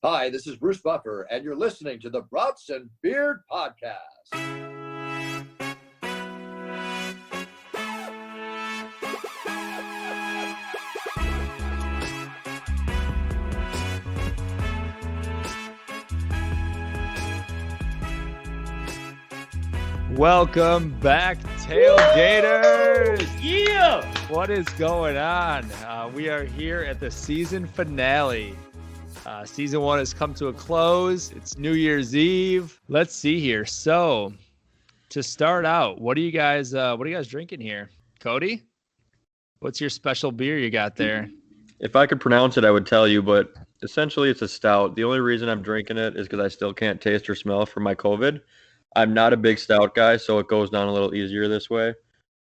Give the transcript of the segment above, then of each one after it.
Hi, this is Bruce Buffer, and you're listening to the Brats and Beard Podcast. Welcome back, tailgaters! Yeah! What is going on? We are here at the season finale. Season 1 has come to a close. It's New Year's Eve. Let's see here. So, to start out, what are you guys drinking here? Cody? What's your special beer you got there? If I could pronounce it, I would tell you, but essentially it's a stout. The only reason I'm drinking it is because I still can't taste or smell from my COVID. I'm not a big stout guy, so it goes down a little easier this way.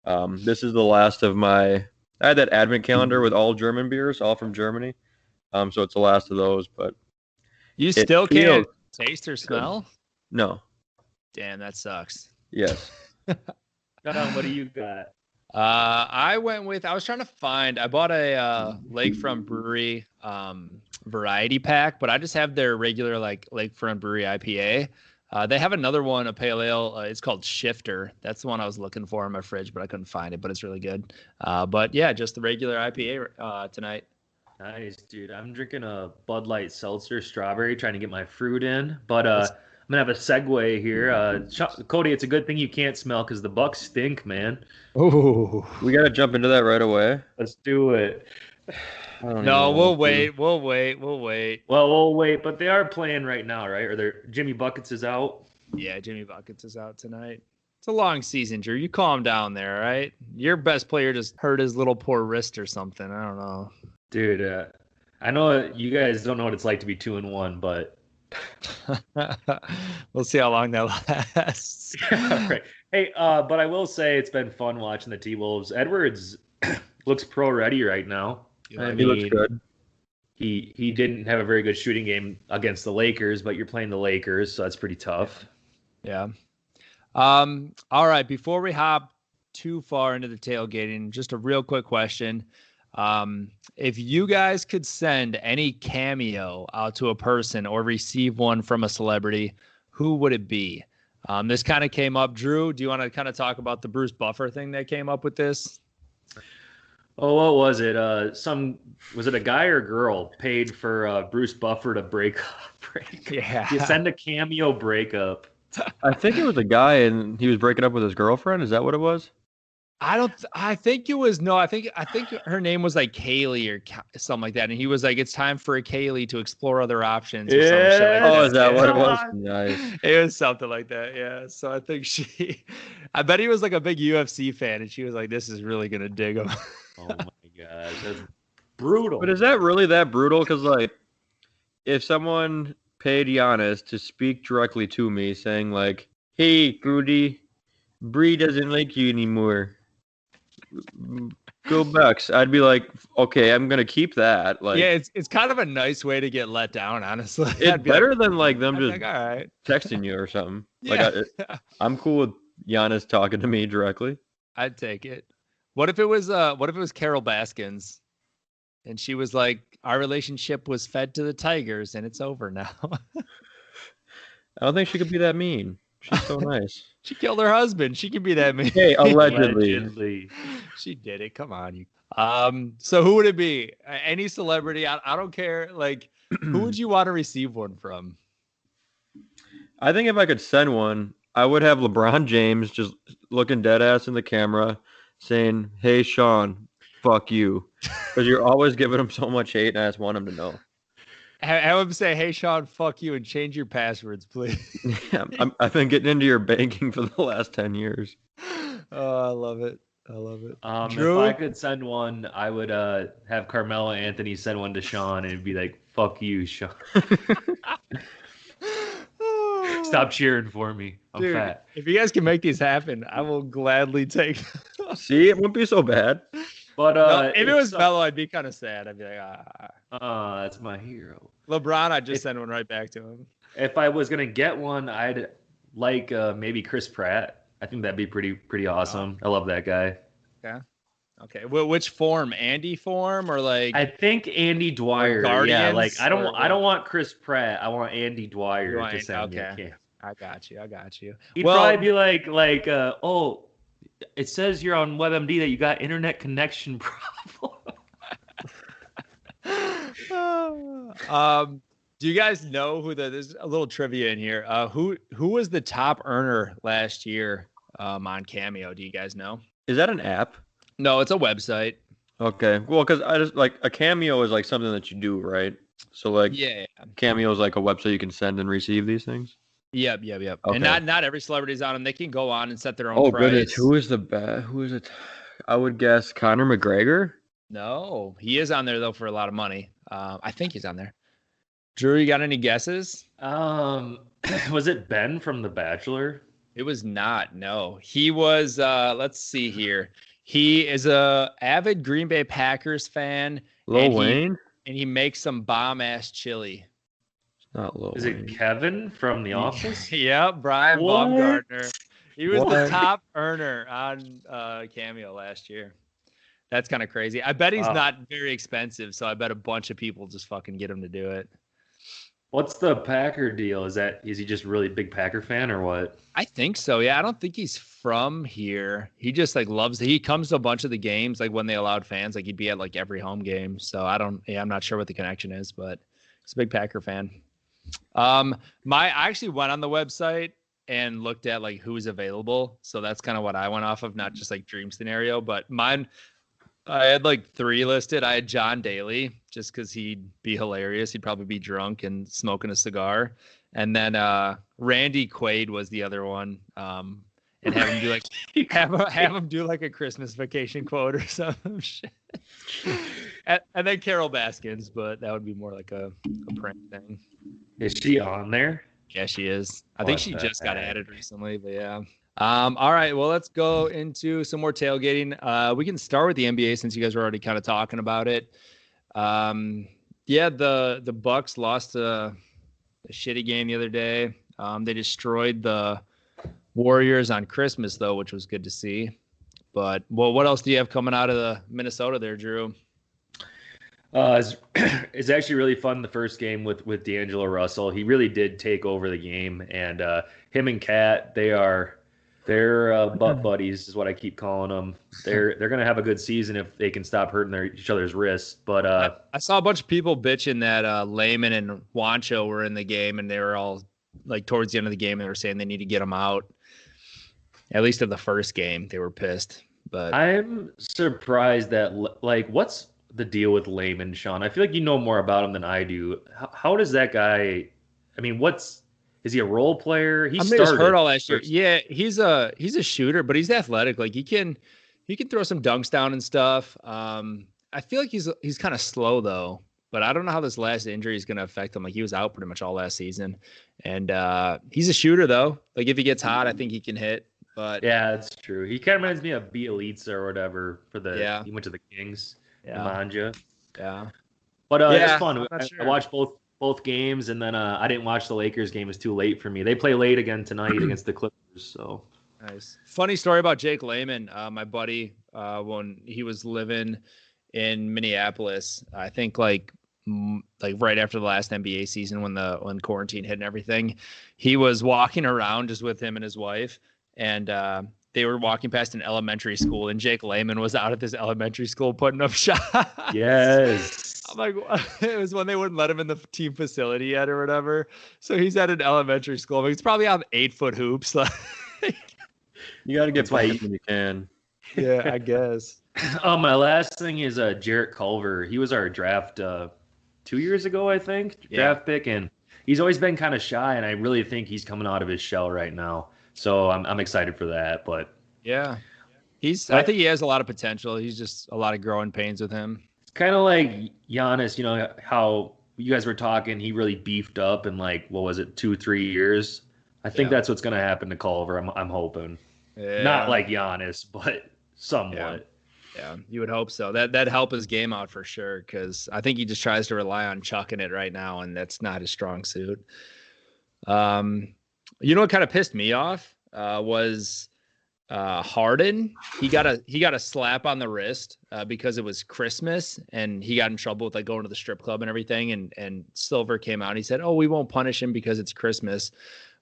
This is the last of I had that advent calendar with all German beers, all from Germany. So it's the last of those, but You still can't taste or smell? No. Damn, that sucks. Yes. What do you got? I was trying to find, I bought a Lakefront Brewery variety pack, but I just have their regular Lakefront Brewery IPA. They have another one, a pale ale. It's called Shifter. That's the one I was looking for in my fridge, but I couldn't find it, but it's really good. But yeah, just the regular IPA tonight. Nice, dude. I'm drinking a Bud Light Seltzer Strawberry, trying to get my fruit in. But I'm going to have a segue here. Cody, it's a good thing you can't smell because the Bucks stink, man. Oh, We got to jump into that right away. Let's do it. no, we'll wait. Well, we'll wait, but they are playing right now, right? Or Jimmy Buckets is out? Yeah, Jimmy Buckets is out tonight. It's a long season, Drew. You calm down there, all right? Your best player just hurt his little poor wrist or something. I don't know. Dude, I know you guys don't know what it's like to be 2-1, but We'll see how long that lasts. right. Hey, but I will say it's been fun watching the T-Wolves. Edwards looks pro ready right now. I He looks good. He didn't have a very good shooting game against the Lakers, but you're playing the Lakers, so that's pretty tough. Yeah. All right. Before we hop too far into the tailgating, just a real quick question. If you guys could send any cameo out to a person or receive one from a celebrity, who would it be? This kind of came up. Drew, do you want to kind of talk about the Bruce Buffer thing that came up with this? Oh, what was it? Was it a guy or girl paid for Bruce Buffer to break? Yeah. You send a cameo breakup. I think it was a guy, and he was breaking up with his girlfriend. Is that what it was? I think it was, no, I think her name was like Kaylee or something like that. And he was like, it's time for a Kaylee to explore other options. Or some shit like that. Oh, is that what it was? Nice. It was something like that. Yeah. So I think I bet he was like a big UFC fan and she was like, this is really going to dig him. Oh my gosh. That's brutal. But is that really that brutal? Because, like, if someone paid Giannis to speak directly to me saying, like, hey, Rudy, Bree doesn't like you anymore. Go Bucks. I'd be like, okay, I'm gonna keep that. Like, yeah, it's kind of a nice way to get let down, honestly. It's better than like them just all right, texting you or something. Yeah. Like, I'm cool with Giannis talking to me directly. I'd take it. What if it was Carol Baskins, and she was like, our relationship was fed to the Tigers, and it's over now. I don't think she could be that mean. She's so nice. She killed her husband. She can be that mean. Hey, allegedly. She did it. Come on, you. So who would it be? Any celebrity? I don't care. Like, who would you want to receive one from? I think if I could send one, I would have LeBron James just looking dead ass in the camera, saying, "Hey, Sean, fuck you," because you're always giving him so much hate, and I just want him to know. Have him say, "Hey, Sean, fuck you," and change your passwords, please. Yeah, I've been getting into your banking for the last 10 years. Oh, I love it. Drew? If I could send one, I would have Carmelo Anthony send one to Sean and be like, "Fuck you, Sean." Stop cheering for me. I'm Dude, fat. if you guys can make these happen, I will gladly take them. See, it wouldn't be so bad. But No, if it was Melo, I'd be kind of sad. I'd be like, that's my hero. LeBron, I'd just send one right back to him. If I was gonna get one, I'd like maybe Chris Pratt. I think that'd be pretty awesome. I love that guy. Yeah. Okay. Well, which form? Andy form or like I think Andy Dwyer. Yeah, like Guardians? I don't want Chris Pratt. I want Andy Dwyer to send me a Okay. camp. I got you. I got you. He'd Well, probably be oh, it says you're on WebMD that you got internet connection problem. do you guys know who there's a little trivia in here. Who was the top earner last year on Cameo? Do you guys know? Is that an app? No, it's a website. Okay. Well, because I just like a Cameo is like something that you do, right? So like Yeah. Cameo is like a website you can send and receive these things. Yep. Okay. And not every celebrity's on them. They can go on and set their own Oh, price. goodness. Who is the best? Who is it? I would guess Conor McGregor. No, he is on there though for a lot of money. I think he's on there. Drew, you got any guesses? Was it Ben from The Bachelor? It was not. No, he was. Let's see here. He is a avid Green Bay Packers fan. Lil Wayne. And he makes some bomb ass chili. Not Lil Is Wayne. it Kevin from The Office? Yeah, Brian What? Baumgartner. He was What? the top earner on Cameo last year. That's kind of crazy. I bet he's not very expensive, so I bet a bunch of people just fucking get him to do it. What's the Packer deal? Is he just really big Packer fan or what? I think so. Yeah, I don't think he's from here. He just like loves. He comes to a bunch of the games, like when they allowed fans. Like he'd be at like every home game. So I'm not sure what the connection is, but he's a big Packer fan. I actually went on the website and looked at like who's available. So that's kind of what I went off of, not just like dream scenario, but mine. I had like 3 listed. I had John Daly just because he'd be hilarious. He'd probably be drunk and smoking a cigar. And then Randy Quaid was the other one. And have him do like have him do like a Christmas Vacation quote or some shit. and then Carol Baskins, but that would be more like a prank thing. Is she on there? Yeah, she is. I think she just got added recently, but yeah. All right, well, let's go into some more tailgating. We can start with the NBA since you guys were already kind of talking about it. Yeah, the Bucks lost a shitty game the other day. They destroyed the Warriors on Christmas, though, which was good to see. But, well, what else do you have coming out of the Minnesota there, Drew? It's actually really fun, the first game with D'Angelo Russell. He really did take over the game. And him and Kat, they're butt buddies is what I keep calling them. They're going to have a good season if they can stop hurting each other's wrists. But I saw a bunch of people bitching that Layman and Juancho were in the game, and they were all like towards the end of the game, they were saying they need to get them out. At least in the first game, they were pissed. But I'm surprised that what's the deal with Layman, Sean? I feel like you know more about him than I do. How does that guy? I mean, is he a role player? He was hurt all last year. Yeah, he's a shooter, but he's athletic. Like he can throw some dunks down and stuff. I feel like he's kind of slow though, but I don't know how this last injury is going to affect him. Like he was out pretty much all last season, and he's a shooter though. Like if he gets hot, I think he can hit. But yeah, that's true. He kind of reminds me of Bielitsa or whatever he went to the Kings. Yeah. Manja. Yeah. But it's fun. I watched both games, and then I didn't watch the Lakers game. It was too late for me. They play late again tonight against the Clippers. So nice. Funny story about Jake Layman. My buddy, when he was living in Minneapolis, I think like right after the last NBA season when quarantine hit and everything, he was walking around just with him and his wife, and they were walking past an elementary school, and Jake Layman was out at this elementary school putting up shots. Yes. I'm like, it was when they wouldn't let him in the team facility yet or whatever. So he's at an elementary school. He's probably on 8-foot hoops. You got to get played when you can. Yeah, I guess. My last thing is Jarrett Culver. He was our draft 2 years ago, I think, draft pick, and he's always been kind of shy, and I really think he's coming out of his shell right now. So I'm excited for that. But yeah, I think he has a lot of potential. He's just a lot of growing pains with him. It's kind of like Giannis, you know, how you guys were talking, he really beefed up in 2-3 years. I think that's what's going to happen to Culver. I'm hoping. Yeah. Not like Giannis, but somewhat. Yeah, you would hope so. That'd help his game out for sure, because I think he just tries to rely on chucking it right now, and that's not his strong suit. You know what kind of pissed me off was Harden, he got a slap on the wrist because it was Christmas, and he got in trouble with like going to the strip club and everything. And Silver came out and he said, "Oh, we won't punish him because it's Christmas."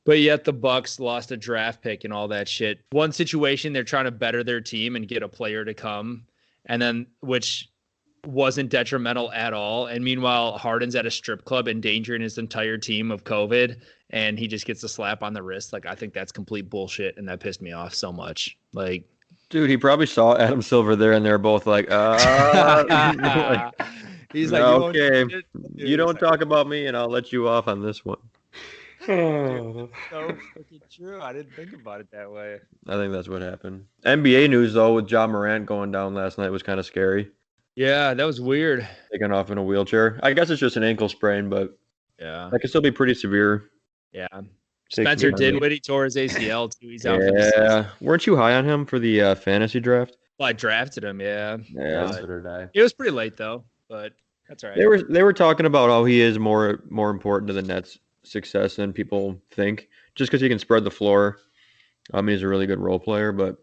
But yet the Bucks lost a draft pick and all that shit. One situation, they're trying to better their team and get a player to come, and then which wasn't detrimental at all. And meanwhile, Harden's at a strip club endangering his entire team of COVID, and he just gets a slap on the wrist. Like, I think that's complete bullshit, and that pissed me off so much. Like, dude, he probably saw Adam Silver there, and they're both like, like he's like, okay, you don't talk about me, and I'll let you off on this one. So fucking true. I didn't think about it that way. I think that's what happened. NBA news, though, with Ja Morant going down last night was kind of scary. Yeah, that was weird. Taken off in a wheelchair. I guess it's just an ankle sprain, but yeah, that could still be pretty severe. Yeah. Spencer Dinwiddie tore his ACL too. He's out. Yeah. Weren't you high on him for the fantasy draft? Well, I drafted him. Yeah. Yeah. It was pretty late though, but that's all right. They were talking about how he is more important to the Nets' success than people think, just because he can spread the floor. He's a really good role player, but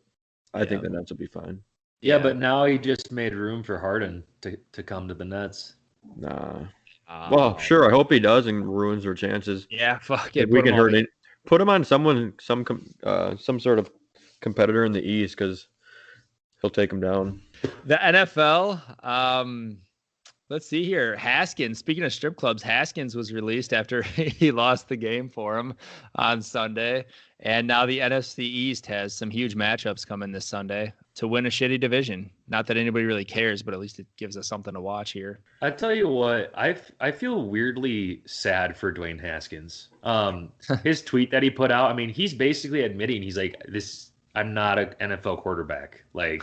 I think the Nets will be fine. Yeah, but now he just made room for Harden to come to the Nets. Nah. Well, sure. I hope he does and ruins their chances. Yeah, fuck it. If we can hurt it. Put him on some sort of competitor in the East, because he'll take him down. The NFL. Let's see here. Haskins. Speaking of strip clubs, Haskins was released after he lost the game for him on Sunday, and now the NFC East has some huge matchups coming this Sunday to win a shitty division. Not that anybody really cares, but at least it gives us something to watch here. I tell you what, I feel weirdly sad for Dwayne Haskins. His tweet that he put out, I mean, he's basically admitting he's like, I'm not an NFL quarterback. Like,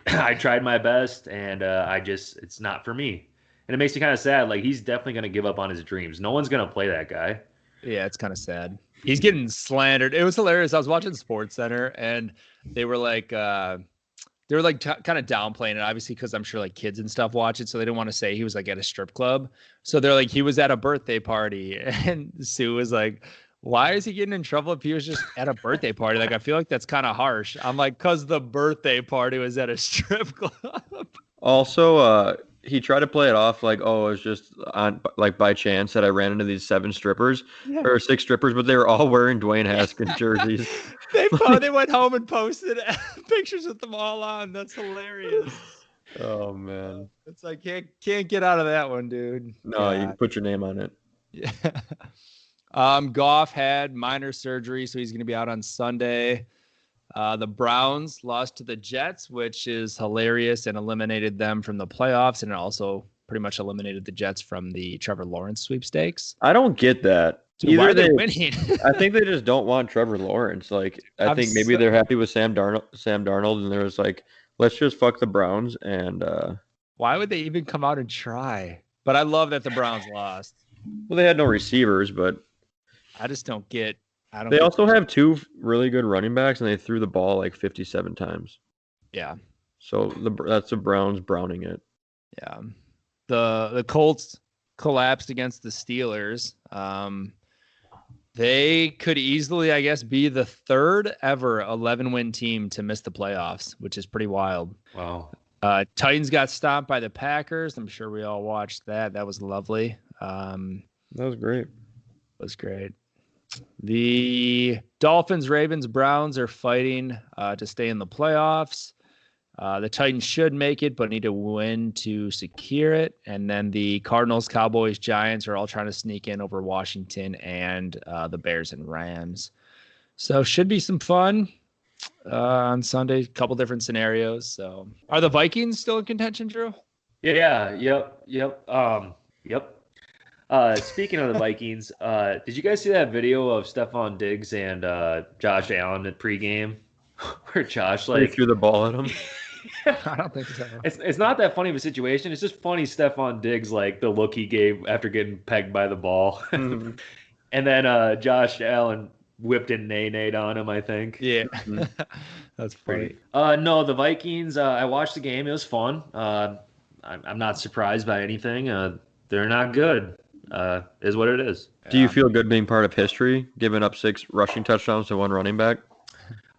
I tried my best, and it's not for me. And it makes me kind of sad. Like, he's definitely going to give up on his dreams. No one's going to play that guy. Yeah, it's kind of sad. He's getting slandered. It was hilarious. I was watching SportsCenter, and they were like, kind of downplaying it, obviously, because I'm sure like kids and stuff watch it, so they didn't want to say he was like at a strip club. So they're like, he was at a birthday party, and Sue was like, why is he getting in trouble if he was just at a birthday party? Like, I feel like that's kind of harsh. I'm like, because the birthday party was at a strip club. Also, he tried to play it off like, oh, it was just on like by chance that I ran into these 6 strippers, but they were all wearing Dwayne Haskins jerseys. They went home and posted pictures with them all on. That's hilarious. Oh man, it's like can't get out of that one, dude. No, you can put your name on it. Yeah. Goff had minor surgery, so he's going to be out on Sunday. The Browns lost to the Jets, which is hilarious, and eliminated them from the playoffs, and it also pretty much eliminated the Jets from the Trevor Lawrence sweepstakes. I don't get that. Dude, why are they winning? I think they just don't want Trevor Lawrence. Like, I think maybe they're happy with Sam Darnold, and there's like, let's just fuck the Browns. And why would they even come out and try? But I love that the Browns lost. Well, they had no receivers, but I just don't get. They also have 2 really good running backs, and they threw the ball like 57 times. Yeah. So that's the Browns browning it. Yeah. The Colts collapsed against the Steelers. They could easily, I guess, be the 3rd ever 11-win team to miss the playoffs, which is pretty wild. Wow. Titans got stomped by the Packers. I'm sure we all watched that. That was lovely. That was great. It was great. The Dolphins, Ravens, Browns are fighting to stay in the playoffs. The Titans should make it, but need to win to secure it. And then the Cardinals, Cowboys, Giants are all trying to sneak in over Washington and the Bears and Rams. So should be some fun on Sunday. A couple different scenarios. So are the Vikings still in contention, Drew? Yeah. Yep. Speaking of the Vikings, did you guys see that video of Stephon Diggs and Josh Allen at pregame, where Josh threw the ball at him? I don't think so. It's not that funny of a situation. It's just funny Stephon Diggs, like the look he gave after getting pegged by the ball, and then Josh Allen whipped in nay on him, I think. Yeah, that's funny. No, the Vikings. I watched the game. It was fun. I'm not surprised by anything. They're not good. Is what it is. Do you feel good being part of history, giving up 6 rushing touchdowns to 1 running back?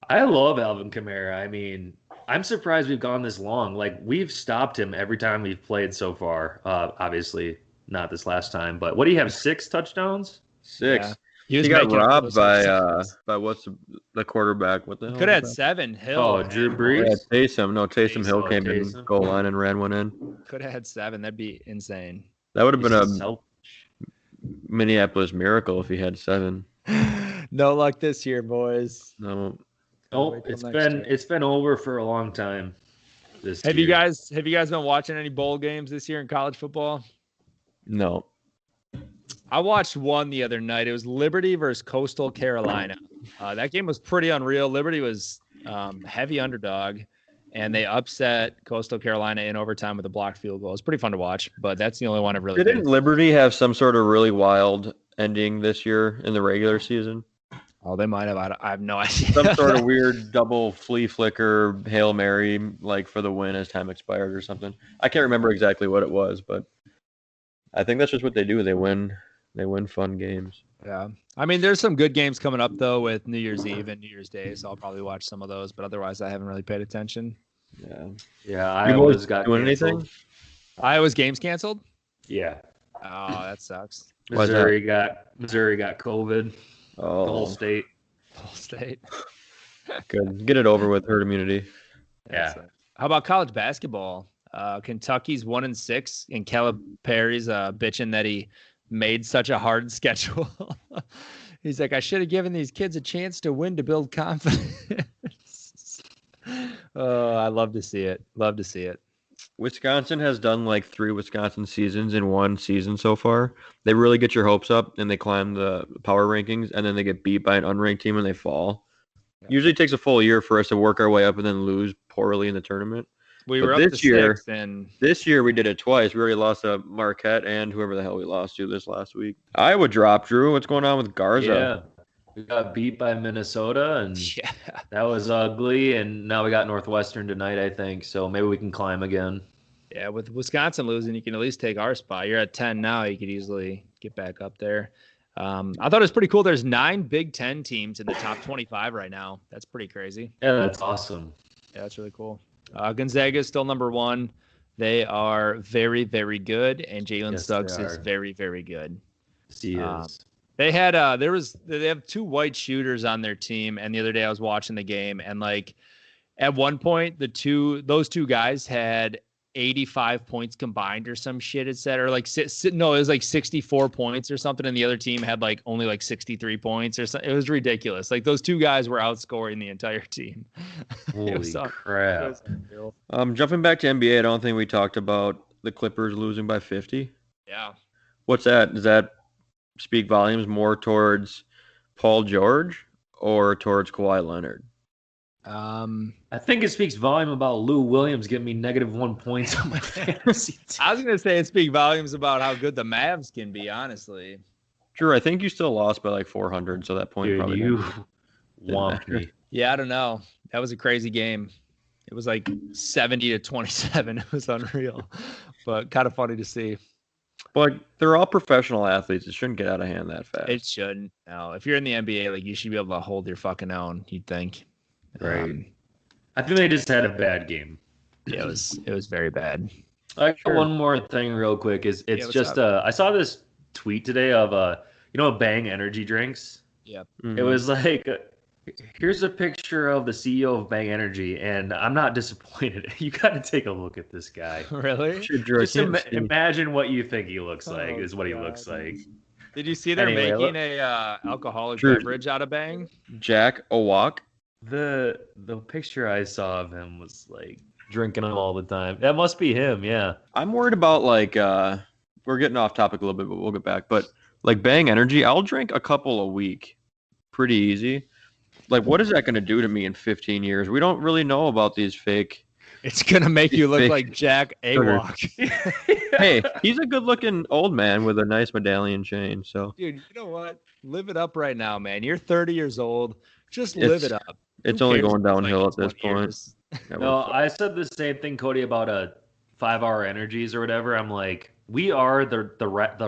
I love Alvin Kamara. I mean, I'm surprised we've gone this long. Like, we've stopped him every time we've played so far. Obviously, not this last time, but what do you have? 6 touchdowns? 6. Yeah. He got robbed by what's the quarterback? What the hell? Could have had 7. Hill. Oh, Drew Yeah, Brees? Taysom. No, Taysom Hill Oh, came in Taysom. goal line and ran one in. Could have had 7. That'd be insane. That would have been a Selfish. Minneapolis miracle if he had 7. No luck this year, boys. No. Oh, it's been over for a long time. Have you guys been watching any bowl games this year in college football? No. I watched one the other night. It was Liberty versus Coastal Carolina. That game was pretty unreal. Liberty was heavy underdog, and they upset Coastal Carolina in overtime with a blocked field goal. It's pretty fun to watch, but that's the only one I've really. Didn't Liberty have some sort of really wild ending this year in the regular season? Oh, they might have. I have no idea. Some sort of weird double flea flicker Hail Mary, like for the win as time expired or something. I can't remember exactly what it was, but I think that's just what they do. They win fun games. Yeah. I mean, there's some good games coming up, though, with New Year's Eve and New Year's Day, so I'll probably watch some of those, but otherwise I haven't really paid attention. Yeah. Yeah, Iowa's got doing canceled. anything? Iowa's games canceled? Yeah. Oh, that sucks. Missouri got COVID. Oh, The whole state. Whole state. good. Get it over with. Herd immunity. Yeah. How about college basketball? Kentucky's 1-6, and Calipari's bitching that he made such a hard schedule. He's like, I should have given these kids a chance to win to build confidence. Oh, I love to see it. Love to see it. Wisconsin has done like 3 Wisconsin seasons in one season so far. They really get your hopes up and they climb the power rankings, and then they get beat by an unranked team and they fall. Yeah. Usually takes a full year for us to work our way up and then lose poorly in the tournament. We But were up this to year- 6, and This year we did it twice. We already lost to Marquette and whoever the hell we lost to this last week. Iowa dropped, Drew. What's going on with Garza? Yeah. We got beat by Minnesota, and yeah. that was ugly. And now we got Northwestern tonight, I think. So maybe we can climb again. Yeah, with Wisconsin losing, you can at least take our spot. You're at 10 now. You could easily get back up there. I thought it was pretty cool. There's 9 Big Ten teams in the top 25 right now. That's pretty crazy. Yeah, that's awesome. Yeah, that's really cool. Gonzaga is still number 1. They are very, very good, and Jalen Yes, Suggs they is are. very, very good. He is. They had they have 2 white shooters on their team, and the other day I was watching the game, and like at one point those two guys had 85 points combined or some shit, it said, or like no, it was like 64 points or something, and the other team had like only like 63 points or something. It was ridiculous. Like those 2 guys were outscoring the entire team. Holy crap. Jumping back to NBA, I don't think we talked about the Clippers losing by 50. Yeah. What's that? Does that speak volumes more towards Paul George or towards Kawhi Leonard? I think it speaks volume about Lou Williams giving me -1 points on my fantasy team. I was going to say it speaks volumes about how good the Mavs can be, honestly. Sure, I think you still lost by like 400, so that point Dude, probably you didn't whomped matter. me. Yeah, I don't know. That was a crazy game. It was like 70-27. It was unreal, but kind of funny to see. But they're all professional athletes. It shouldn't get out of hand that fast. It shouldn't. No, if you're in the NBA, like you should be able to hold your fucking own. You'd think. Right. I think they just had a bad game. Yeah, it was very bad. I got one more thing real quick. It's what's just I saw this tweet today of Bang energy drinks. Yep. It was like here's a picture of the CEO of Bang Energy, and I'm not disappointed. You got to take a look at this guy. Really? Just imagine what you think he looks like. Oh, Is what he God. looks like. Did you see they're Anyway, making a alcoholic Sure. beverage out of Bang? Jack Owak. The picture I saw of him was like drinking them all the time. That must be him. Yeah. I'm worried about like we're getting off topic a little bit, but we'll get back. But like Bang Energy, I'll drink a couple a week, pretty easy. Like, what is that going to do to me in 15 years? We don't really know about these fake. It's gonna make you look like Jack Awok. Hey, he's a good-looking old man with a nice medallion chain. So, Dude, you know what? Live it up right now, man. You're 30 years old. Just live it up. it's Who only cares going if it's downhill like at this 20 point. years? Yeah, No, we're I said the same thing, Cody, about 5-hour energies or whatever. I'm like, we are the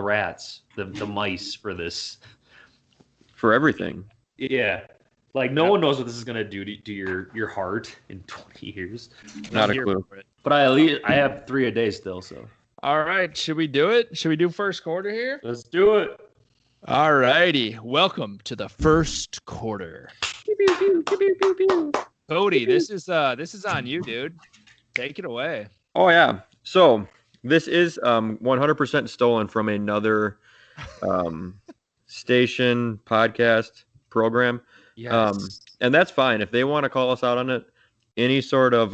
rats, the mice for this. for everything. Yeah. Like no one knows what this is gonna do to your heart in 20 years. Not a clue. But I have 3 a day still, so All right, should we do it? Should we do first quarter here? let's do it. All righty. Welcome to the first quarter. Cody, this is on you, dude. Take it away. Oh yeah. So this is 100% stolen from another station podcast program. Yes. And that's fine if they want to call us out on it. Any sort of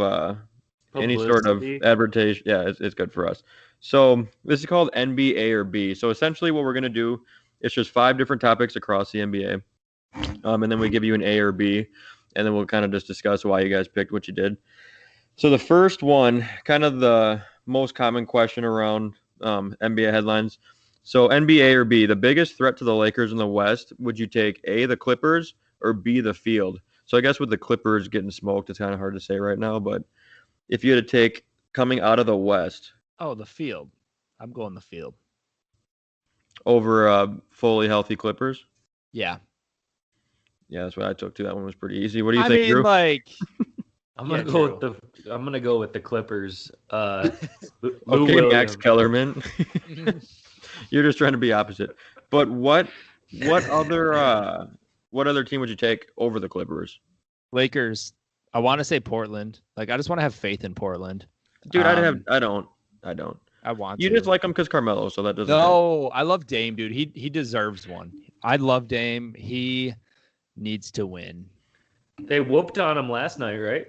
Publicity. advertising, yeah, it's good for us. So this is called NBA or B. So essentially, what we're gonna do is just 5 different topics across the NBA, and then we give you an A or B, and then we'll kind of just discuss why you guys picked what you did. So the first one, kind of the most common question around NBA headlines. So NBA or B, the biggest threat to the Lakers in the West, would you take A, the Clippers, or B, the field? So I guess with the Clippers getting smoked, it's kind of hard to say right now, but if you had to take coming out of the West Oh, the field. I'm going the field. over fully healthy Clippers. Yeah. Yeah, that's what I took too. That one was pretty easy. What do you I think, mean, Drew? like, I'm gonna Yeah, go true. I'm gonna go with the Clippers. Lou Okay, Williams. Max Kellerman. You're just trying to be opposite. But what other team would you take over the Clippers? Lakers. I want to say Portland. Like, I just want to have faith in Portland. Dude, Um, I don't. I want You to. just like him because Carmelo, so that doesn't count. No, I love Dame, dude. He deserves one. I love Dame. He needs to win. They whooped on him last night, right?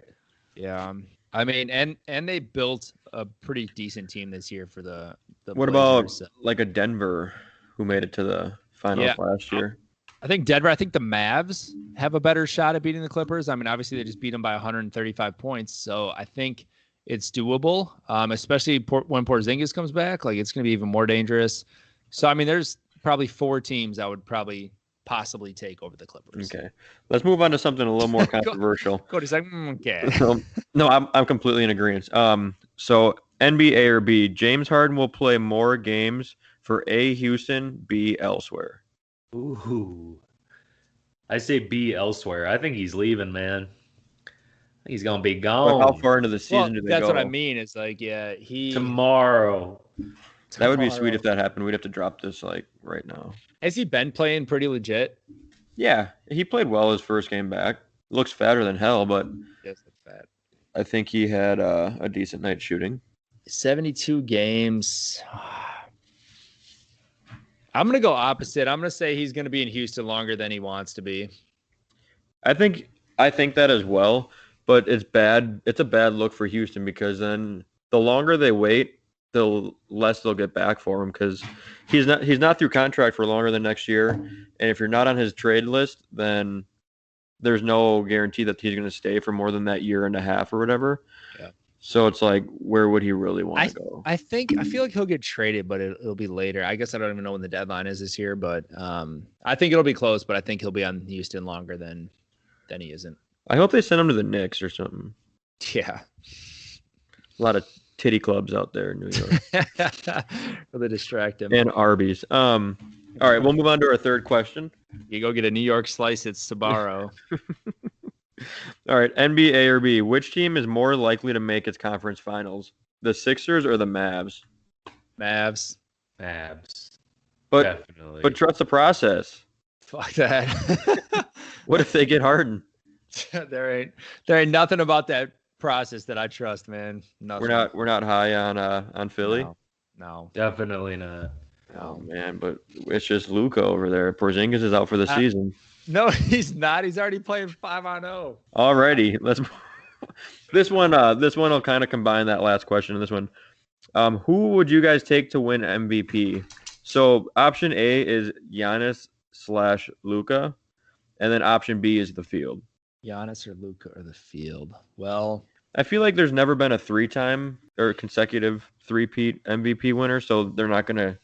Yeah. I mean, and they built a pretty decent team this year for the What about Blazers, so. like a Denver who made it to the finals Yeah. last year? I think Denver, I think the Mavs have a better shot at beating the Clippers. I mean, obviously they just beat them by 135 points. So I think it's doable, especially when Porzingis comes back. Like, it's going to be even more dangerous. So, I mean, there's probably 4 teams I would probably possibly take over the Clippers. Okay, let's move on to something a little more controversial. Cody's like, okay. So, no, I'm completely in agreement. So NBA or B, James Harden will play more games for A, Houston, B, elsewhere. Ooh. I say B elsewhere. I think he's leaving, man. I think he's gonna be But gone how far into the season Well, do they that's go? what I mean. It's like, yeah, tomorrow. That would be sweet if that happened. We'd have to drop this like right now. Has he been playing pretty legit? Yeah, he played well his first game back. Looks fatter than hell, but Yes, fat. I think he had a decent night shooting. 72 games. I'm going to go opposite. I'm going to say he's going to be in Houston longer than he wants to be. I think that as well, but it's bad. It's a bad look for Houston because then the longer they wait, the less they'll get back for him because he's not through contract for longer than next year, and if you're not on his trade list, then there's no guarantee that he's going to stay for more than that year and a half or whatever. Yeah. So it's like, where would he really want to go? I feel like he'll get traded, but it'll be later. I guess I don't even know when the deadline is this year, but I think it'll be close. But I think he'll be on Houston longer than he isn't. I hope they send him to the Knicks or something. Yeah, A lot of titty clubs out there in New York. really distract him. And Arby's. All right, we'll move on to our third question. You go get a New York slice at Sbarro. All right, NBA or B, which team is more likely to make its conference finals? The Sixers or the Mavs? Mavs. Abs. But Definitely. but trust the process. Fuck that. What if they get Harden? there ain't nothing about that process that I trust, man. Nothing. We're not high on Philly. No. Definitely not. Oh man, but it's just Luka over there. Porzingis is out for the season. No, he's not. He's already playing 5-on-0. Alrighty, let's. This one will kind of combine that last question and this one. Who would you guys take to win MVP? So option A is Giannis/Luka, and then option B is the field. Giannis or Luka or the field? Well, I feel like there's never been a 3-time or consecutive three-peat MVP winner, so they're not gonna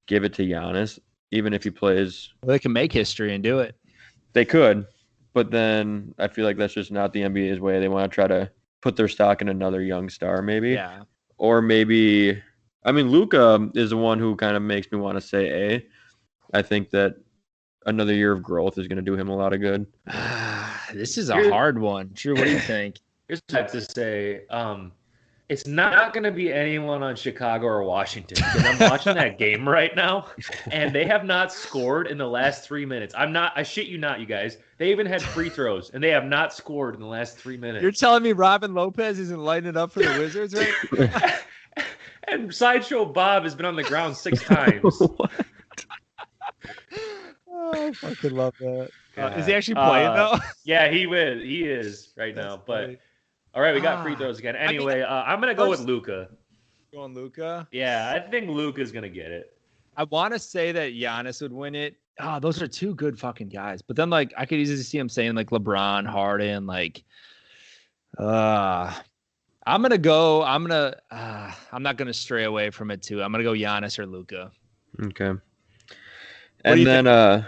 give it to Giannis, even if he plays. they can make history and do it. They could, but then I feel like that's just not the NBA's way. They want to try to put their stock in another young star, maybe. Yeah. Or maybe, I mean, Luka is the one who kind of makes me want to say A. I think that another year of growth is going to do him a lot of good. This is a hard one. Drew, what do you think? Here's what I have to say. It's not going to be anyone on Chicago or Washington because I'm watching that game right now, and they have not scored in the last 3 minutes. I shit you not, you guys. They even had free throws, and they have not scored in the last 3 minutes. You're telling me Robin Lopez isn't lighting it up for the Wizards, right? And Sideshow Bob has been on the ground 6 times. I fucking love that. Is he actually playing, though? Yeah, he is right now, but... Funny. All right, we got free throws again. Anyway, I'm going to go with Luka. Going Luka? Yeah, I think Luka's going to get it. I want to say that Giannis would win it. Oh, those are two good fucking guys. But then, like, I could easily see him saying, like, LeBron, Harden, like, I'm not going to stray away from it, too. I'm going to go Giannis or Luka. Okay. And then I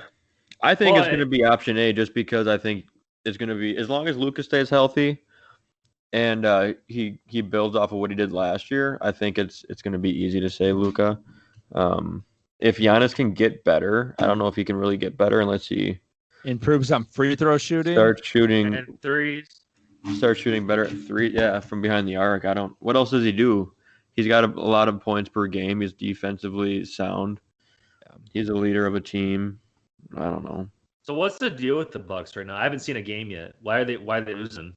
think it's going to be option A just because I think it's going to be, as long as Luka stays healthy, and he builds off of what he did last year, I think it's going to be easy to say Luka. If Giannis can get better, I don't know if he can really get better unless he improves on free throw shooting. And threes. Start shooting better at 3. Yeah, from behind the arc. What else does he do? He's got a lot of points per game. He's defensively sound. Yeah. He's a leader of a team. I don't know. So what's the deal with the Bucks right now? I haven't seen a game yet. Why are they losing?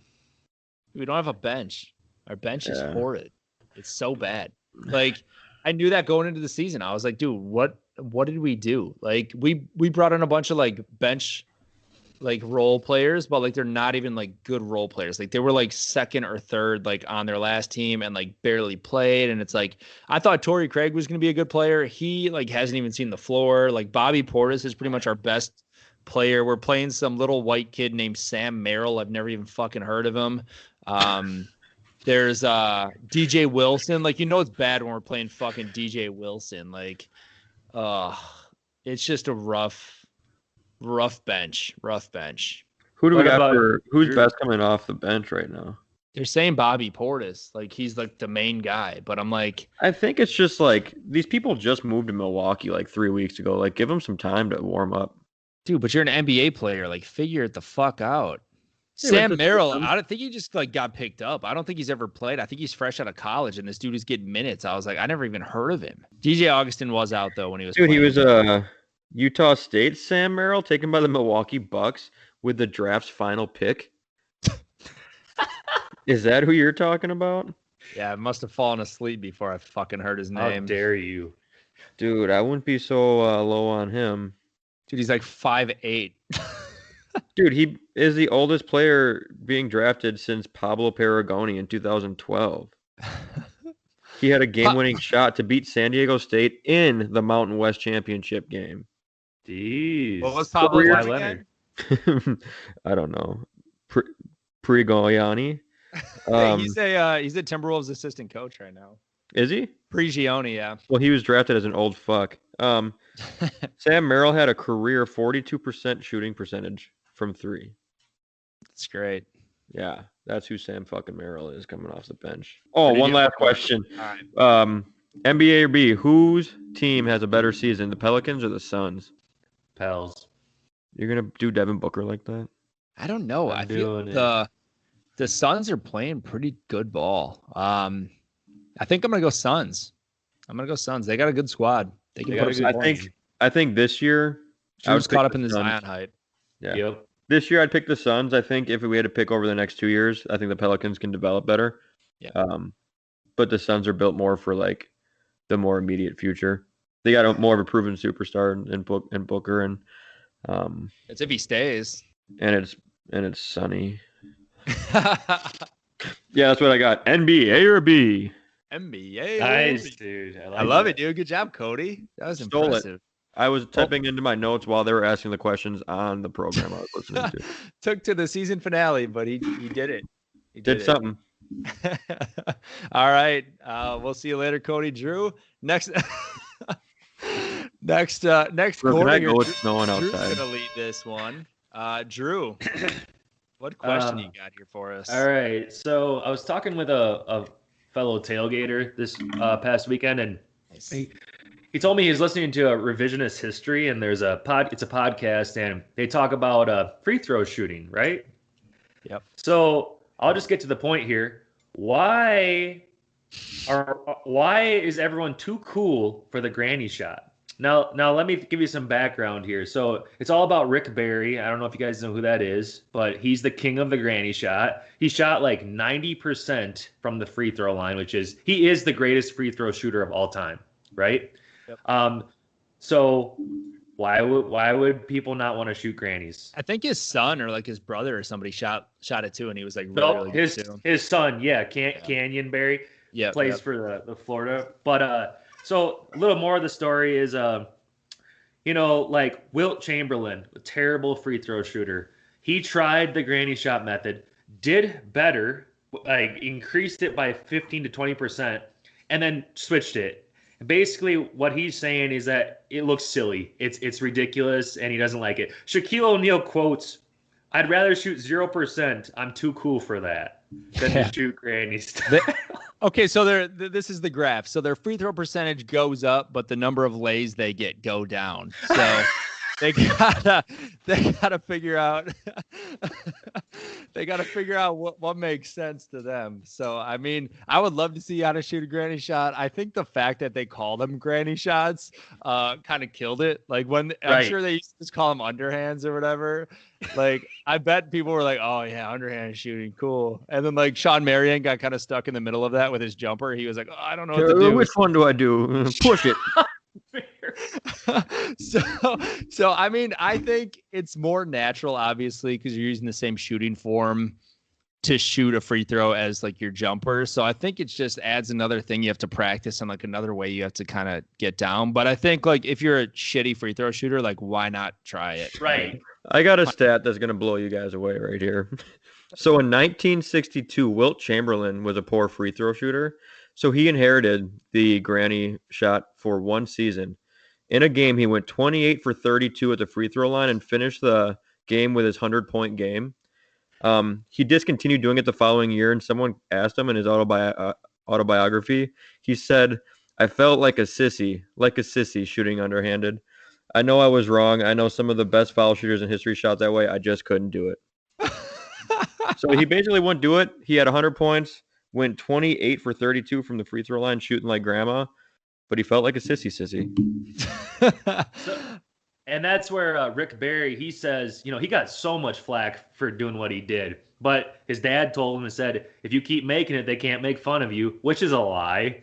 We don't have a bench. Our bench is horrid. It's so bad. Like, I knew that going into the season. I was like, dude, what did we do? Like, we brought in a bunch of like bench like role players, but like they're not even like good role players. Like they were like second or third like on their last team and like barely played. And it's like I thought Torrey Craig was gonna be a good player. He like hasn't even seen the floor. Like Bobby Portis is pretty much our best player. We're playing some little white kid named Sam Merrill. I've never even fucking heard of him. There's DJ Wilson. Like, you know, it's bad when we're playing fucking DJ Wilson. Like, it's just a rough bench. Who do we got for who's best coming off the bench right now? They're saying Bobby Portis. Like, he's like the main guy, but I'm like, I think it's just like these people just moved to Milwaukee like 3 weeks ago. Like, give them some time to warm up. Dude, but you're an NBA player. Like, figure it the fuck out. Yeah, Sam Merrill, I don't think he just like got picked up. I don't think he's ever played. I think he's fresh out of college, and this dude is getting minutes. I was like, I never even heard of him. DJ Augustin was out though when he was. Dude, playing. he was Utah State Sam Merrill, taken by the Milwaukee Bucks with the draft's final pick. Is that who you're talking about? Yeah, I must have fallen asleep before I fucking heard his name. How dare you, dude? I wouldn't be so low on him. Dude, he's like 5'8". Dude, he is the oldest player being drafted since Pablo Perigoni in 2012. He had a game-winning shot to beat San Diego State in the Mountain West Championship game. Jeez. What was Pablo's name again? I don't know. Perigoni. He's a Timberwolves assistant coach right now. Is he? Prigioni, yeah. Well, he was drafted as an old fuck. Sam Merrill had a career 42% shooting percentage from 3. That's great. Yeah, that's who Sam fucking Merrill is coming off the bench. Oh, one last question. All right. NBA or B, whose team has a better season, the Pelicans or the Suns? Pels. You're going to do Devin Booker like that? I don't know. I feel the Suns are playing pretty good ball. I think I'm going to go Suns. They got a good squad. They can put up I think this year I was caught up in the Zion hype. Yeah. Yep. This year I'd pick the Suns. I think if we had to pick over the next 2 years, I think the Pelicans can develop better. Yeah. But the Suns are built more for like the more immediate future. They got more of a proven superstar in Booker, and it's if he stays. And it's sunny. Yeah, that's what I got. NBA or B? NBA. Nice, dude. I love it, dude. Good job, Cody. That was impressive. I was typing into my notes while they were asking the questions on the program I was listening to. Took to the season finale, but he did it. He did something. All right. We'll see you later, Cody. Drew. Next quarter. Can I go with no one outside? Drew's gonna lead this one. Drew, what question you got here for us? All right. So I was talking with a fellow tailgater this past weekend, and he told me he's listening to a revisionist history, and there's it's a podcast, and they talk about free throw shooting, right? Yep. So I'll just get to the point here. Why is everyone too cool for the granny shot? Now let me give you some background here. So it's all about Rick Barry. I don't know if you guys know who that is, but he's the king of the granny shot. He shot like 90% from the free throw line, he is the greatest free throw shooter of all time, right? Yep. So why would people not want to shoot grannies? I think his son or like his brother or somebody shot it too, and he was like really good too. His son, Canyon Barry, plays for the Florida. But so a little more of the story is, like Wilt Chamberlain, a terrible free throw shooter. He tried the granny shot method, did better, like increased it by 15 to 20%, and then switched it. Basically, what he's saying is that it looks silly. It's ridiculous, and he doesn't like it. Shaquille O'Neal quotes, "I'd rather shoot 0%. I'm too cool for that than to shoot granny style." Okay, so this is the graph. So their free throw percentage goes up, but the number of lays they get go down. So they gotta figure out what makes sense to them. So I mean, I would love to see how to shoot a granny shot. I think the fact that they call them granny shots kind of killed it. Like I'm sure they used to just call them underhands or whatever. Like I bet people were like, "Oh yeah, underhand shooting, cool." And then like Sean Marion got kind of stuck in the middle of that with his jumper. He was like, "Oh, I don't know what to do. Which one do I do? Push it." So I mean, I think it's more natural, obviously, because you're using the same shooting form to shoot a free throw as like your jumper. So I think it just adds another thing you have to practice and like another way you have to kind of get down. But I think like if you're a shitty free throw shooter, like why not try it? Right. I got a stat that's gonna blow you guys away right here. So in 1962, Wilt Chamberlain was a poor free throw shooter. So he inherited the granny shot for one season. In a game, he went 28 for 32 at the free throw line and finished the game with his 100-point game. He discontinued doing it the following year, and someone asked him in his autobiography. He said, "I felt like a sissy shooting underhanded. I know I was wrong. I know some of the best foul shooters in history shot that way. I just couldn't do it." So he basically wouldn't do it. He had 100 points, went 28 for 32 from the free throw line, shooting like grandma, but he felt like a sissy. And that's where Rick Barry, he says, he got so much flack for doing what he did. But his dad told him and said, if you keep making it, they can't make fun of you, which is a lie.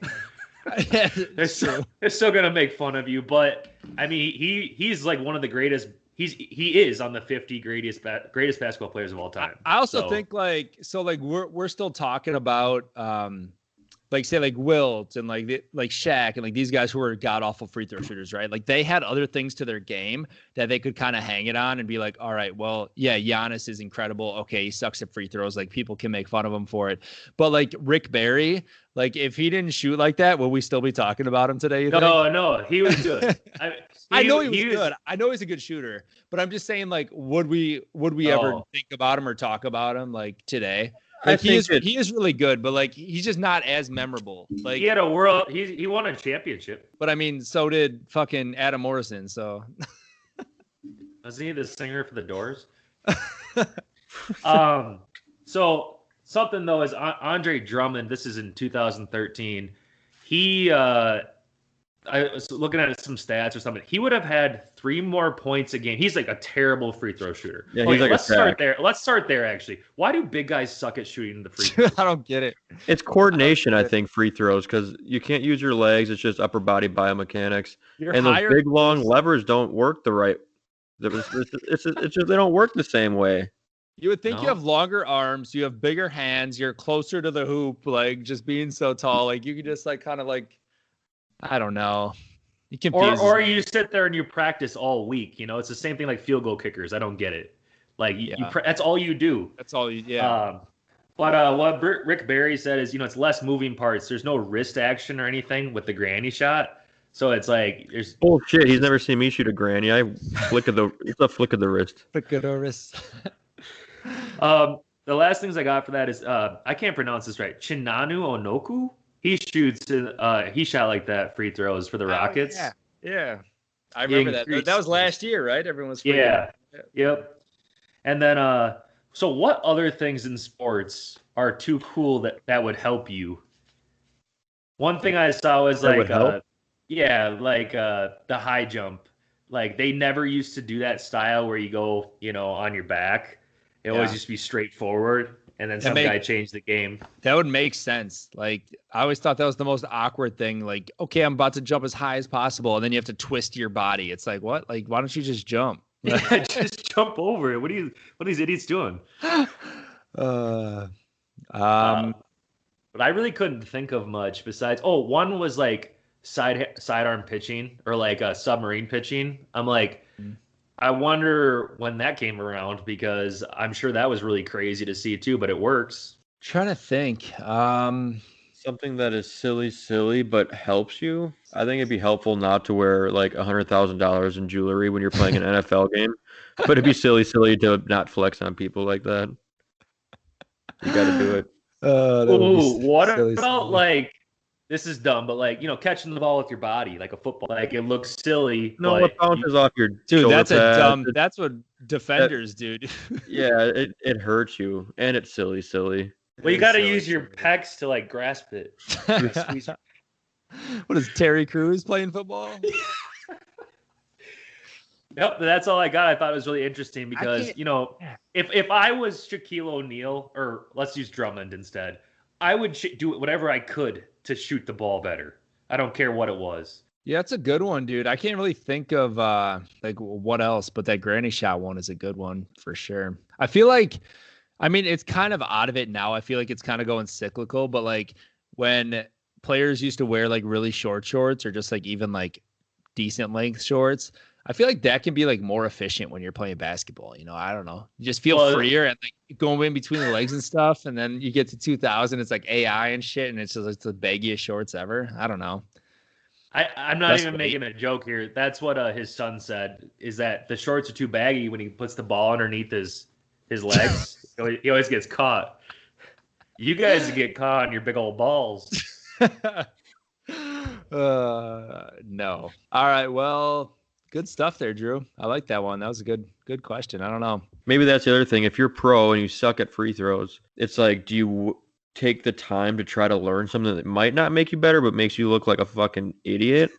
They're still going to make fun of you. But, I mean, he's like one of the greatest. He is on the 50 greatest basketball players of all time. I also think we're still talking about like say like Wilt and like Shaq and like these guys who were god awful free throw shooters, right? Like they had other things to their game that they could kind of hang it on and be like, all right, well, yeah, Giannis is incredible. Okay, he sucks at free throws. Like people can make fun of him for it. But like Rick Barry, like if he didn't shoot like that, will we still be talking about him today? No, he was good. I know he was good. I know he's a good shooter, but I'm just saying, like, would we ever think about him or talk about him like today? Like he is really good, but like he's just not as memorable. Like he had he won a championship. But I mean, so did fucking Adam Morrison. So was he the singer for the Doors? So something though is Andre Drummond. This is in 2013. I was looking at some stats or something. He would have had 3 more points a game. He's like a terrible free throw shooter. Yeah, he's like let's start there. Let's start there, actually. Why do big guys suck at shooting the free throws? I don't get it. It's coordination, I think, free throws, because you can't use your legs. It's just upper body biomechanics. And those big, long levers don't work the right. It's just they don't work the same way. You would think you have longer arms, you have bigger hands, you're closer to the hoop, like just being so tall. Like you could just like kind of like, I don't know. You confuse or you sit there and you practice all week. It's the same thing like field goal kickers. I don't get it. Like that's all you do. That's all you. Yeah. But what Rick Barry said is, it's less moving parts. There's no wrist action or anything with the granny shot. So it's like there's bullshit. He's never seen me shoot a granny. It's a flick of the wrist. Flick of the wrist. The last things I got for that is I can't pronounce this right. Chinanu Onoku. He shot like that free throws for the Rockets. Yeah. I remember that. That was last year, right? Everyone was Yep. And then So what other things in sports are too cool that would help you? One thing I saw was That would help? the high jump. Like they never used to do that style where you go, on your back. It always Yeah. used to be straightforward, and then That some make- guy changed the game. That would make sense. Like I always thought that was the most awkward thing. Like, okay, I'm about to jump as high as possible, and then you have to twist your body. It's like, what? Like, why don't you just jump? Yeah, just jump over it. What are these idiots doing? Uh, But I really couldn't think of much besides. Oh, one was like sidearm pitching or like submarine pitching. I'm like, I wonder when that came around because I'm sure that was really crazy to see too. But it works. trying to think. Something that is silly, but helps you. I think it'd be helpful not to wear like $100,000 in jewelry when you're playing an NFL game, but it'd be silly to not flex on people like that. You got to do it. Ooh, what silly, about silly. like? This is dumb, but like catching the ball with your body like a football. Like it looks silly. No, but it bounces off your Dude, shoulder that's a pads. dumb. That's what defenders do. Yeah, it hurts you, and it's silly. Well, you got to Silly, use your silly. pecs to like grasp it. Squeeze What is Terry Crews playing football? Yep, that's all I got. I thought it was really interesting because, can't- if I was Shaquille O'Neal, or let's use Drummond instead, I would do whatever I could to shoot the ball better. I don't care what it was. Yeah, that's a good one, dude. I can't really think of like what else, but that granny shot one is a good one for sure. I feel like, I mean, it's kind of out of it now. I feel like it's kind of going cyclical, but like when players used to wear like really short shorts or just like even like decent length shorts, I feel like that can be like more efficient when you're playing basketball. I don't know. You just feel freer and like going in between the legs and stuff. And then you get to 2000, it's like AI and shit. And it's just like the baggiest shorts ever. I don't know. I'm not That's even great. making a joke here. That's what his son said, is that the shorts are too baggy when he puts the ball underneath his legs. He always gets caught. You guys get caught on your big old balls. No. All right. Well, good stuff there, Drew. I like that one. That was a good question. I don't know. Maybe that's the other thing. If you're pro and you suck at free throws, it's like, do you take the time to try to learn something that might not make you better, but makes you look like a fucking idiot?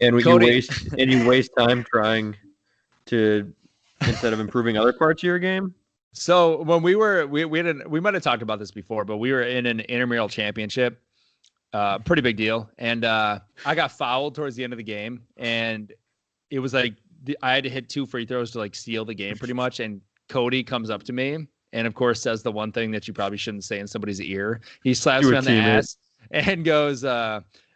And Cody- you waste time trying to, instead of improving other parts of your game. So when we might have talked about this before, but we were in an intramural championship, pretty big deal. And I got fouled towards the end of the game, and it was like I had to hit 2 free throws to like seal the game pretty much. And Cody comes up to me and of course says the one thing that you probably shouldn't say in somebody's ear. He slaps me on the ass and goes,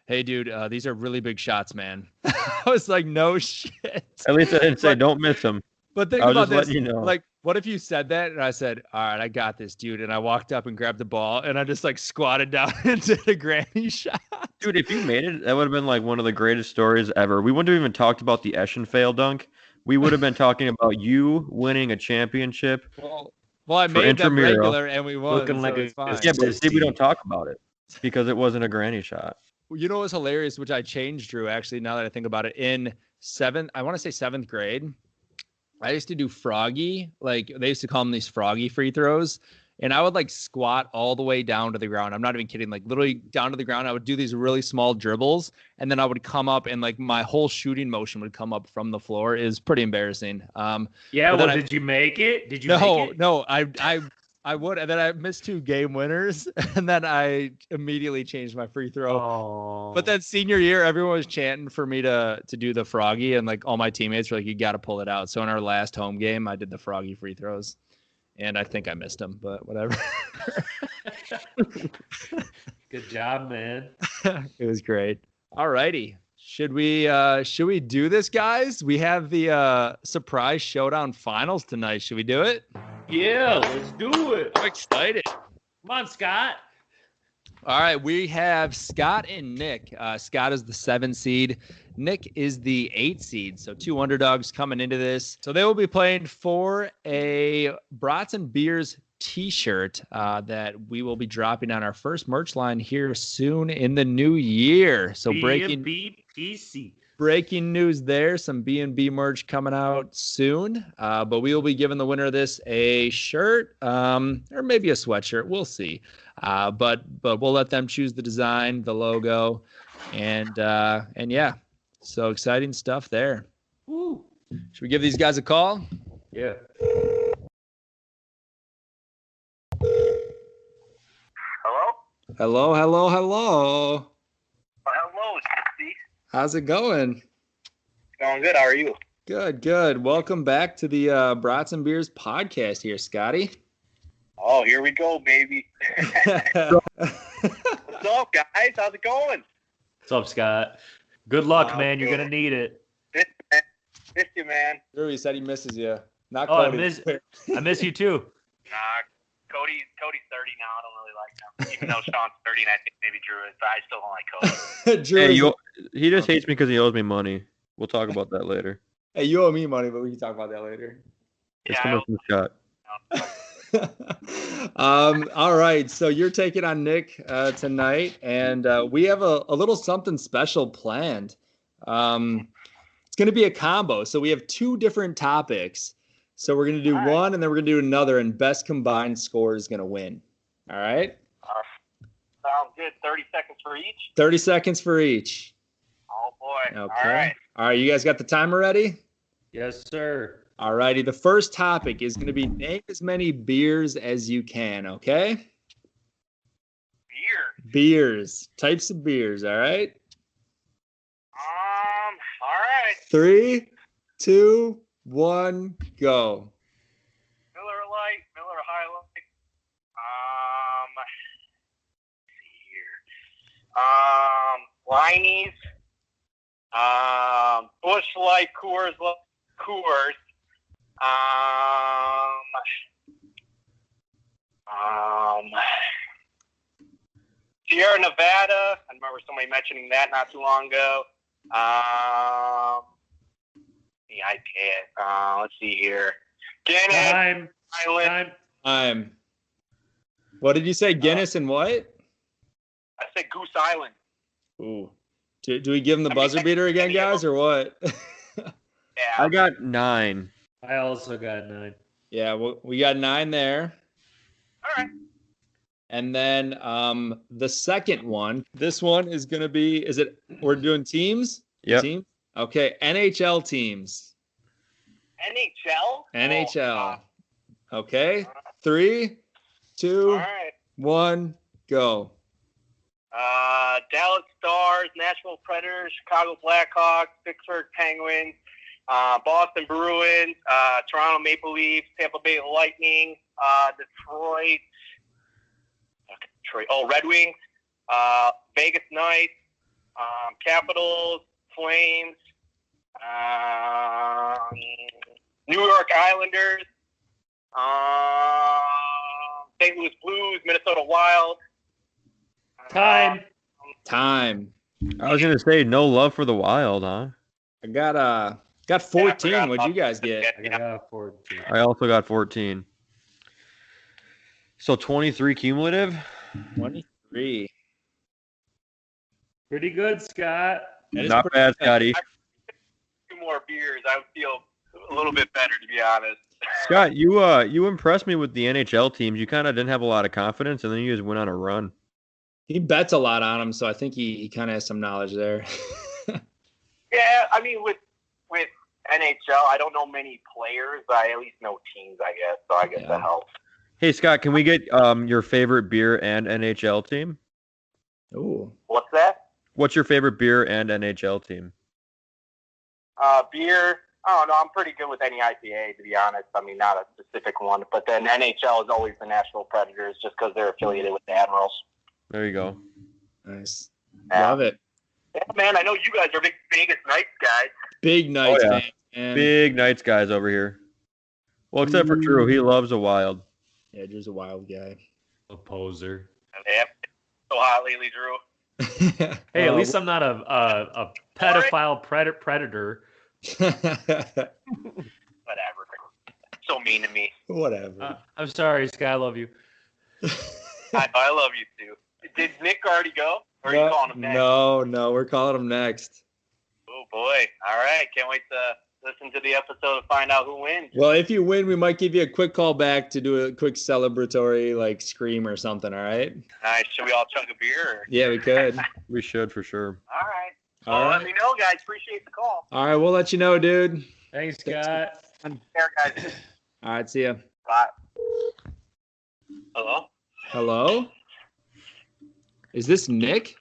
hey dude, these are really big shots, man. I was like, no shit. At least I didn't say don't miss them. But think I was about just this. letting you know. Like, what if you said that and I said, all right, I got this, dude. And I walked up and grabbed the ball and I just like squatted down into the granny shot. Dude, if you made it, that would have been like one of the greatest stories ever. We wouldn't have even talked about the Eschen fail dunk. We would have been talking about you winning a championship. Well, I made them intramural. regular and we won. Looking like it's fine. Yeah, but see, we don't talk about it because it wasn't a granny shot. You know what's hilarious, which I changed, Drew, actually, now that I think about it, in seventh grade, I used to do froggy. Like they used to call them these froggy free throws. And I would like squat all the way down to the ground. I'm not even kidding. Like literally down to the ground. I would do these really small dribbles. And then I would come up and like my whole shooting motion would come up from the floor. It was pretty embarrassing. Yeah, well, did you make it? Did you make it? No, I would. And then I missed 2 game winners. And then I immediately changed my free throw. Oh. But then senior year, everyone was chanting for me to do the froggy. And like all my teammates were like, you got to pull it out. So in our last home game, I did the froggy free throws. And I think I missed them, but whatever. Good job, man. It was great. All righty. Should we do this, guys? We have the Surprise Showdown finals tonight. Should we do it? Yeah, let's do it. I'm excited. Come on, Scott. All right, we have Scott and Nick. Scott is the 7 seed. Nick is the 8 seed. So 2 underdogs coming into this. So they will be playing for a Brats and Beers t-shirt that we will be dropping on our first merch line here soon in the new year. So breaking news there. Some B&B merch coming out soon. But we will be giving the winner of this a shirt, or maybe a sweatshirt. We'll see. But we'll let them choose the design, the logo, and yeah. So exciting stuff there. Woo. Should we give these guys a call? Yeah. Hello. Hello, Steve. How's it going? Going good. How are you? Good. Welcome back to the Brats and Beers podcast here, Scotty. Oh, here we go, baby. What's up, guys? How's it going? What's up, Scott? Good luck, man. You're going to need it. Missed you, man. Drew, he said he misses you. Not Oh, Cody. I miss you too. Cody's 30 now. I don't really like him. Even though Sean's 30 and I think maybe Drew is, but I still don't like Cody. Drew, He just hates me because he owes me money. We'll talk about that later. hey, you owe me money, but we can talk about that later. It's Yeah, coming from Scott. All right, so you're taking on Nick tonight, and we have a little something special planned. It's going to be a combo, so we have two different topics. So we're going to do one, and then we're going to do another, and best combined score is going to win. All right? Sounds good. 30 seconds for each? 30 seconds for each. Oh, boy. Okay. All right, you guys got the timer ready? Yes, sir. All righty, the first topic is going to be name as many beers as you can, okay? Beer. Beers. Types of beers, all right? All right. 3, 2, 1, go. Miller Lite, Miller High Life. Let's see here. Liney's. Bush Light, Coors. Sierra Nevada. I remember somebody mentioning that not too long ago. The IPA. Let's see here. Guinness. Time. What did you say? Guinness and what? I said Goose Island. Ooh. Do we give him the buzzer beater again, guys, or what? Yeah. I got 9. I also got 9. Yeah, we got 9 there. All right. And then the second one, this one is going to be, we're doing teams? Yep. Team? Okay, NHL teams. NHL? NHL. Okay, 3, 2, All right. 1, go. Dallas Stars, Nashville Predators, Chicago Blackhawks, Pittsburgh Penguins, Boston Bruins, Toronto Maple Leafs, Tampa Bay Lightning, Detroit. Red Wings, Vegas Knights, Capitals, Flames, New York Islanders, St. Louis Blues, Minnesota Wild. Time. I was gonna say no love for the Wild, huh? I got 14. What'd you guys get? I got 14. I also got 14. So 23 cumulative. 23. Pretty good, Scott. That is Not pretty bad, good. Scotty. 2 more beers, I would feel a little bit better, to be honest. Scott, you impressed me with the NHL teams. You kind of didn't have a lot of confidence, and then you just went on a run. He bets a lot on them, so I think he kind of has some knowledge there. Yeah, I mean, with NHL, I don't know many players, but I at least know teams, I guess. So I guess that helps. Hey, Scott, can we get your favorite beer and NHL team? Ooh. What's that? What's your favorite beer and NHL team? Beer. I don't know. I'm pretty good with any IPA, to be honest. I mean, not a specific one. But then NHL is always the Nashville Predators just because they're affiliated with the Admirals. There you go. Nice. Yeah. Love it. Yeah, man, I know you guys are big Vegas Knights guys. Big Knights, yeah. man. Big Knights guys over here. Well, except for Drew. He loves the Wild. Yeah, Drew's a wild guy. A poser. Yeah, so hot lately, Drew. Hey, at least I'm not a pedophile predator. Whatever. So mean to me. Whatever. I'm sorry, Sky. I love you. I love you too. Did Nick already go? Or are you calling him next? No, we're calling him next. Oh boy. All right. Can't wait to listen to the episode to find out who wins. Well, if you win, we might give you a quick call back to do a quick celebratory like scream or something. All right? Nice. Should we all chug a beer? Or? Yeah, we could. We should for sure. All right. All Well, right. let me know, guys. Appreciate the call. All right, we'll let you know, dude. Thanks, Scott. Care, guys. All right, see ya. Bye. Hello? Hello? Is this Nick?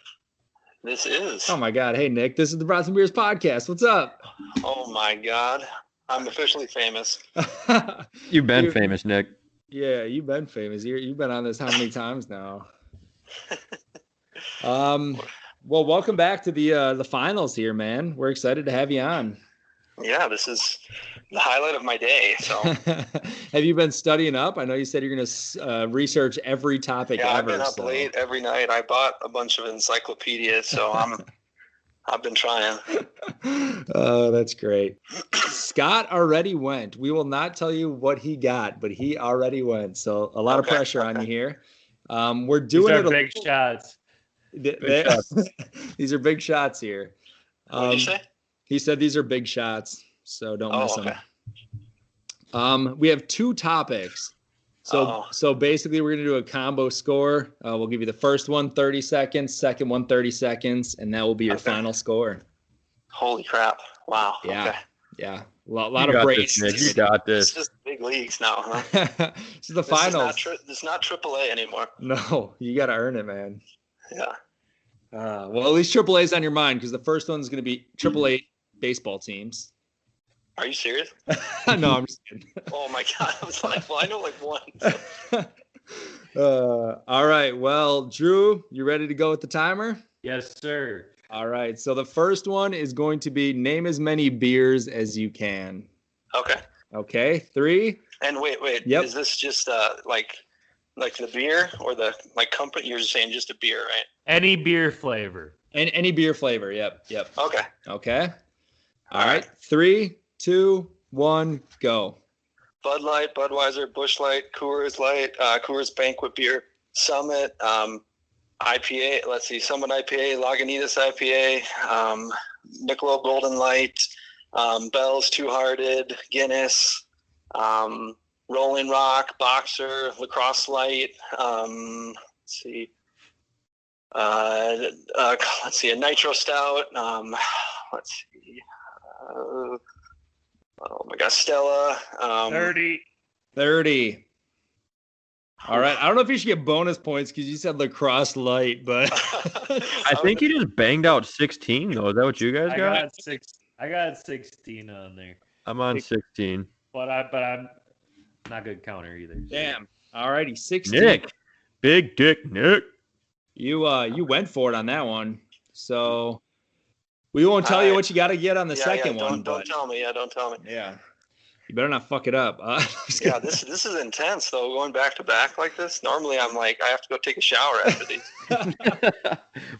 This is. Oh my God. Hey, Nick, this is the Brats and Beers podcast. What's up? Oh my God. I'm officially famous. You've been Dude. famous, Nick. Yeah, you've been famous. You've been on this how many times now? Well, welcome back to the finals here, man. We're excited to have you on. Yeah, this is the highlight of my day. So Have you been studying up? I know you said you're going to research every topic yeah, ever. I've been up late every night. I bought a bunch of encyclopedias, so I've been trying. Oh, that's great. Scott already went. We will not tell you what he got, but he already went. So a lot of pressure on you here. We're doing These are it. big shots. These are big shots here. What did you say? He said these are big shots, so don't miss okay. them. We have two topics. So basically we're going to do a combo score. We'll give you the first one 30 seconds, second one 30 seconds, and that will be your final score. Holy crap. Wow. Yeah. Okay. Yeah. A lot of brains. Nick. You got It's this. just big leagues now, huh? This is the finals. It's not AAA anymore. No, you got to earn it, man. Yeah. Well, at least AAA is on your mind because the first one's going to be AAA baseball teams. Are you serious? No, I'm just kidding. Oh my God. I was like, well, I know like one. All right. Well, Drew, you ready to go with the timer? Yes, sir. All right. So the first one is going to be name as many beers as you can. Okay. Okay. 3. And wait. Yep. Is this just like the beer or the like company? You're just saying just a beer, right? Any beer flavor. And any beer flavor. Yep. Okay. Okay. All right. 3, 2, 1, go. Bud Light, Budweiser, Busch Light, Coors Light, Coors Banquet Beer, Summit, IPA. Let's see, Summit IPA, Lagunitas IPA, Michelob Golden Light, Bell's Two Hearted, Guinness, Rolling Rock, Boxer, Lacrosse Light. Let's see, a Nitro Stout. Let's see. Oh my gosh, Stella. 30. 30. All right. I don't know if you should get bonus points because you said Lacrosse Light, but I think he just banged out 16 though. Is that what you guys got? I got 16 on there. I'm on 16. But I'm not good counter either. So. damn. All righty. 16. Nick. Big dick Nick. You went for it on that one. So we won't tell you what you got to get on the second one. Don't tell me. Yeah, don't tell me. Yeah. You better not fuck it up. Yeah, this is intense though. Going back to back like this. Normally, I'm like, I have to go take a shower after these.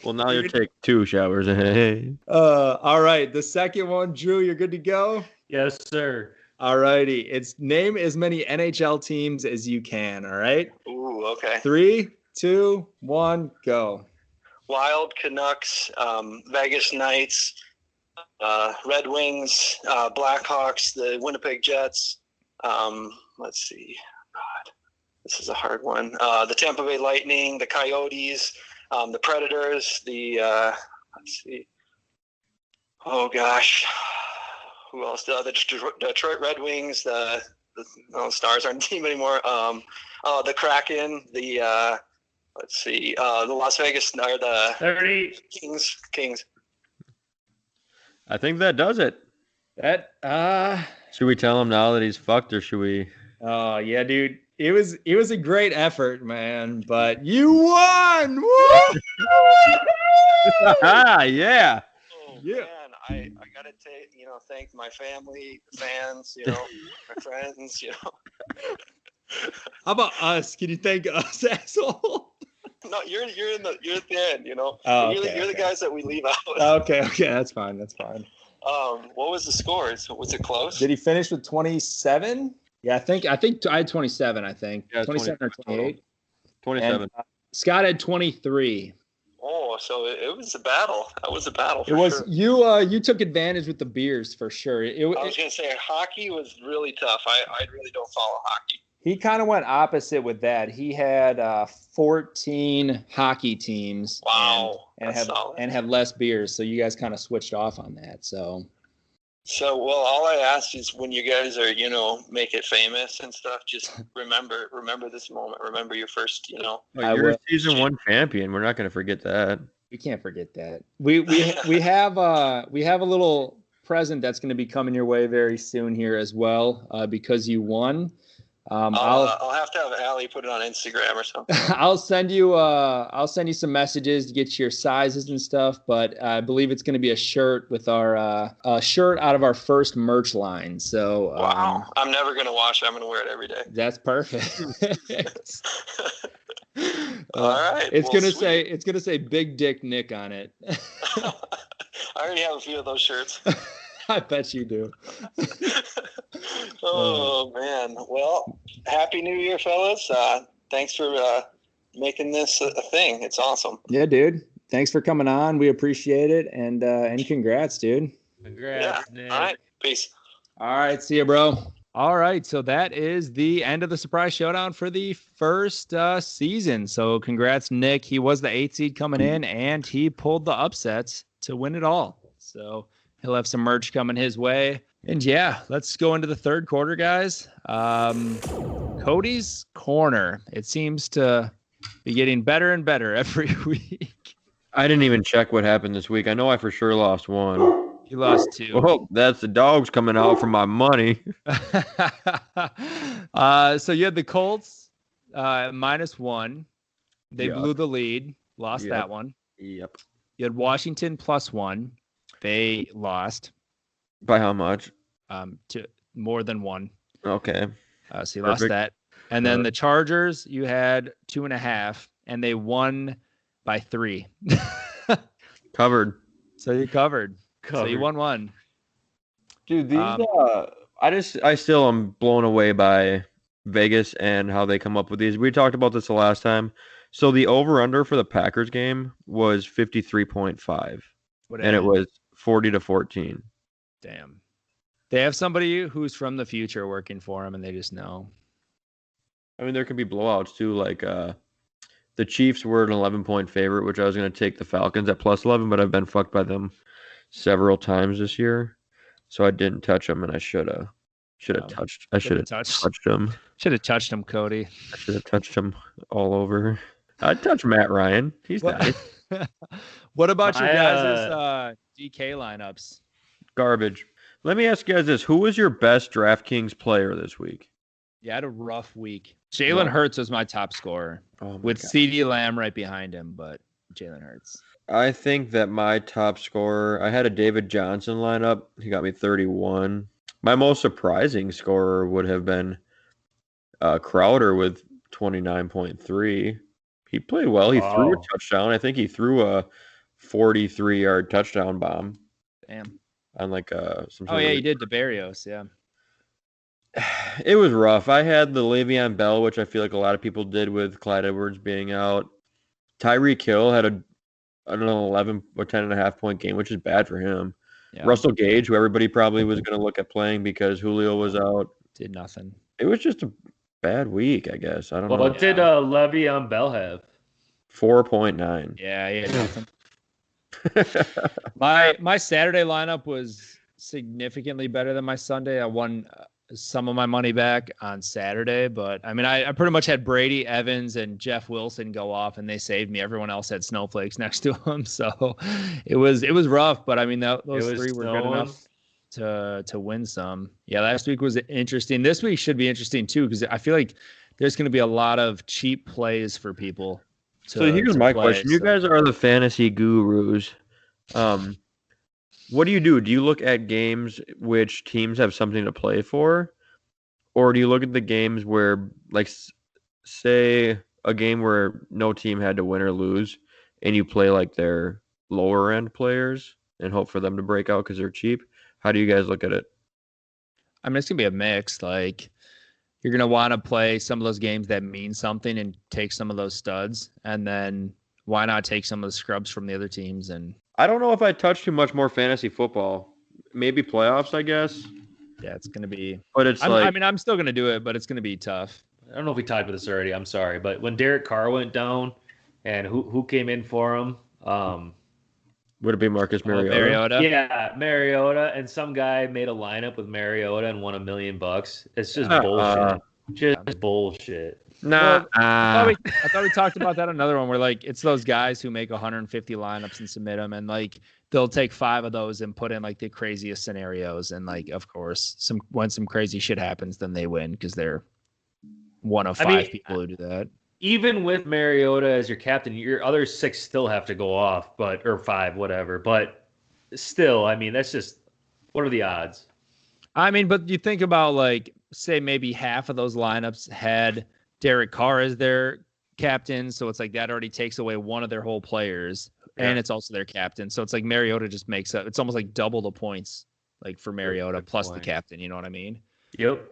Well, now you take 2 showers. Hey. All right. The second one, Drew, you're good to go? Yes, sir. All righty. It's name as many NHL teams as you can. All right. Ooh, okay. 3, 2, 1, go. Wild, Canucks, Vegas Knights, Red Wings, Blackhawks, the Winnipeg Jets. Let's see. God, this is a hard one. The Tampa Bay Lightning, the Coyotes, the Predators, let's see. Oh gosh, who else? The Detroit Red Wings. The Stars aren't a team anymore. The Kraken. Let's see. The Las Vegas or the 30. Kings. I think that does it. That Should we tell him now that he's fucked, or should we? Oh yeah, dude. It was a great effort, man. But you won. Woo! Yeah. Oh, Yeah. man, I gotta thank my family, the fans, my friends, How about us? Can you thank us, asshole? No, you're at the end, Oh, you're the guys that we leave out. Okay, that's fine. What was the scores? Was it close? Did he finish with 27? Yeah, I think I had 27. I think Yeah, 27 or 28. 27. And, Scott had 23. Oh, so it was a battle. That was a battle for It was sure. you took advantage with the beers for sure. I was going to say hockey was really tough. I really don't follow hockey. He kind of went opposite with that. He had 14 hockey teams. Wow, and that's solid. had less beers. So you guys kind of switched off on that. So well, all I ask is when you guys are, make it famous and stuff, just remember this moment. Remember your first, Well, you're a season 1 champion. We're not going to forget that. We can't forget that. We have a little present that's going to be coming your way very soon here as well because you won. I'll have to have Allie put it on Instagram or something. I'll send you some messages to get your sizes and stuff, but I believe it's going to be a shirt with our shirt out of our first merch line. So wow, I'm never going to wash it. I'm going to wear it every day. That's perfect. All right. It's going to say Big Dick Nick on it. I already have a few of those shirts. I bet you do. Oh, man. Well, Happy New Year, fellas. Thanks for making this a thing. It's awesome. Yeah, dude. Thanks for coming on. We appreciate it. And congrats, dude. Congrats, yeah. Nick. All right. Peace. All right. See you, bro. All right. So that is the end of the Surprise Showdown for the first season. So congrats, Nick. He was the 8th seed coming in, and he pulled the upsets to win it all. So he'll have some merch coming his way. And yeah, let's go into the third quarter, guys. Cody's Corner. It seems to be getting better and better every week. I didn't even check what happened this week. I know I for sure lost 1. You lost 2. Oh, that's the dogs coming out for my money. So you had the Colts -1. They blew the lead, lost that one. Yep. You had Washington +1. They lost. By how much? To more than 1. Okay. So you lost that. And then the Chargers, you had 2.5, and they won by 3. Covered. So you covered. So you won 1. Dude, these I still am blown away by Vegas and how they come up with these. We talked about this the last time. So the over-under for the Packers game was 53.5. And it was 40-14. Damn. They have somebody who's from the future working for them, and they just know. I mean, there can be blowouts too. Like the Chiefs were an 11-point favorite, which I was going to take the Falcons at +11, but I've been fucked by them several times this year, so I didn't touch them, and I should have touched. I should have touched them. Should have touched him, Cody. I should have touched him all over. I'd touch Matt Ryan. He's nice. What about your guys' DK lineups? Garbage. Let me ask you guys this: who was your best DraftKings player this week? Yeah, I had a rough week. Jalen Hurts was my top scorer, with CeeDee Lamb right behind him, but Jalen Hurts. I think that my top scorer, I had a David Johnson lineup. He got me 31. My most surprising scorer would have been Crowder with 29.3. He played well. He threw a touchdown. I think he threw a 43-yard touchdown bomb. Damn. On like some. He did to Barrios. Yeah. It was rough. I had the Le'Veon Bell, which I feel like a lot of people did with Clyde Edwards being out. Tyreek Hill had an 11 or 10.5 point game, which is bad for him. Yeah. Russell Gage, who everybody probably was going to look at playing because Julio was out, did nothing. It was just a bad week, I guess. I don't know. What did Le'Veon Bell have? 4.9. Yeah, he had nothing. My Saturday lineup was significantly better than my Sunday. I won some of my money back on Saturday, but I mean, I pretty much had Brady, Evans, and Jeff Wilson go off, and they saved me. Everyone else had snowflakes next to them, so it was rough. But I mean, those 3 were good enough to win some. Yeah, last week was interesting. This week should be interesting too, because I feel like there's going to be a lot of cheap plays for people. So here's my question: you guys are the fantasy gurus. What do you do? Do you look at games which teams have something to play for? Or do you look at the games where, like, say a game where no team had to win or lose, and you play, like, their lower-end players and hope for them to break out because they're cheap? How do you guys look at it? I mean, it's going to be a mix. Like, you're going to want to play some of those games that mean something and take some of those studs. And then why not take some of the scrubs from the other teams? And I don't know if I touch too much more fantasy football. Maybe playoffs, I guess. yeah, it's going to be But it's I'm still going to do it, but it's going to be tough. I don't know if we talked about this already. I'm sorry, but when Derek Carr went down, and who came in for him? Would it be Marcus Mariota? Mariota. Yeah, Mariota, and some guy made a lineup with Mariota and won $1 million. It's just bullshit. Just bullshit. Nah. I thought we talked about that. Another one where like it's those guys who make 150 lineups and submit them, and like they'll take 5 of those and put in like the craziest scenarios, and like of course when some crazy shit happens, then they win because they're one of 5 people who do that. Even with Mariota as your captain, your other 6 still have to go off, or 5, whatever. But still, I mean, that's just what are the odds? I mean, but you think about like say maybe half of those lineups had Derek Carr as their captain, so it's like that already takes away one of their whole players, and it's also their captain. So it's like Mariota just makes up. It's almost like double the points, like for Mariota plus the captain. You know what I mean? Yep,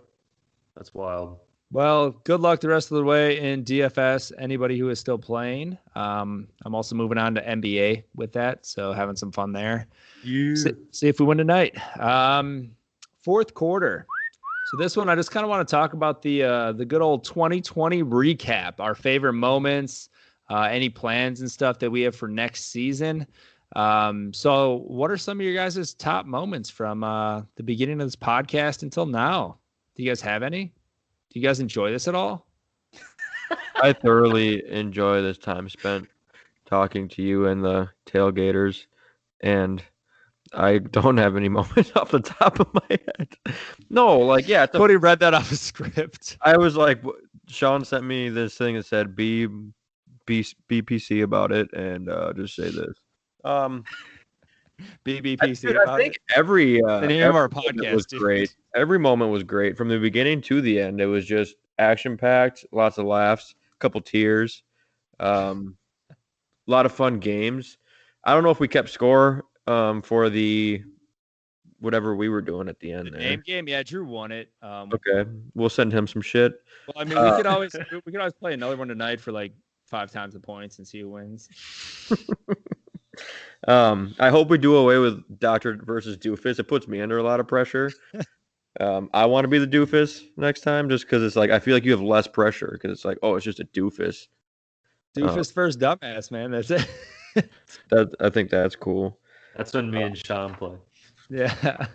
that's wild. Well, good luck the rest of the way in DFS. Anybody who is still playing. I'm also moving on to NBA with that, so having some fun there. See if we win tonight. Fourth quarter. So this one, I just kind of want to talk about the good old 2020 recap, our favorite moments, any plans and stuff that we have for next season. So what are some of your guys' top moments from the beginning of this podcast until now? Do you guys have any? Do you guys enjoy this at all? I thoroughly enjoy this time spent talking to you and the tailgaters, and I don't have any moments off the top of my head. No, like, yeah. Cody read that off a script. I was like, Sean sent me this thing that said, be PC about it, and just say this. BBPC. I think every the name of our moment podcast was great. Every moment was great from the beginning to the end. It was just action packed, lots of laughs, a couple tears, a lot of fun games. I don't know if we kept score for the whatever we were doing at the end. The name game, yeah, Drew won it. Okay, we'll send him some shit. Well, I mean, we could always play another one tonight for like 5 times the points and see who wins. I hope we do away with Doctor versus Doofus. It puts me under a lot of pressure. I want to be the doofus next time just because it's like I feel like you have less pressure because it's like, oh, it's just a doofus. Doofus first dumbass, man. That's it. I think that's cool. That's when me and Sean play. Yeah.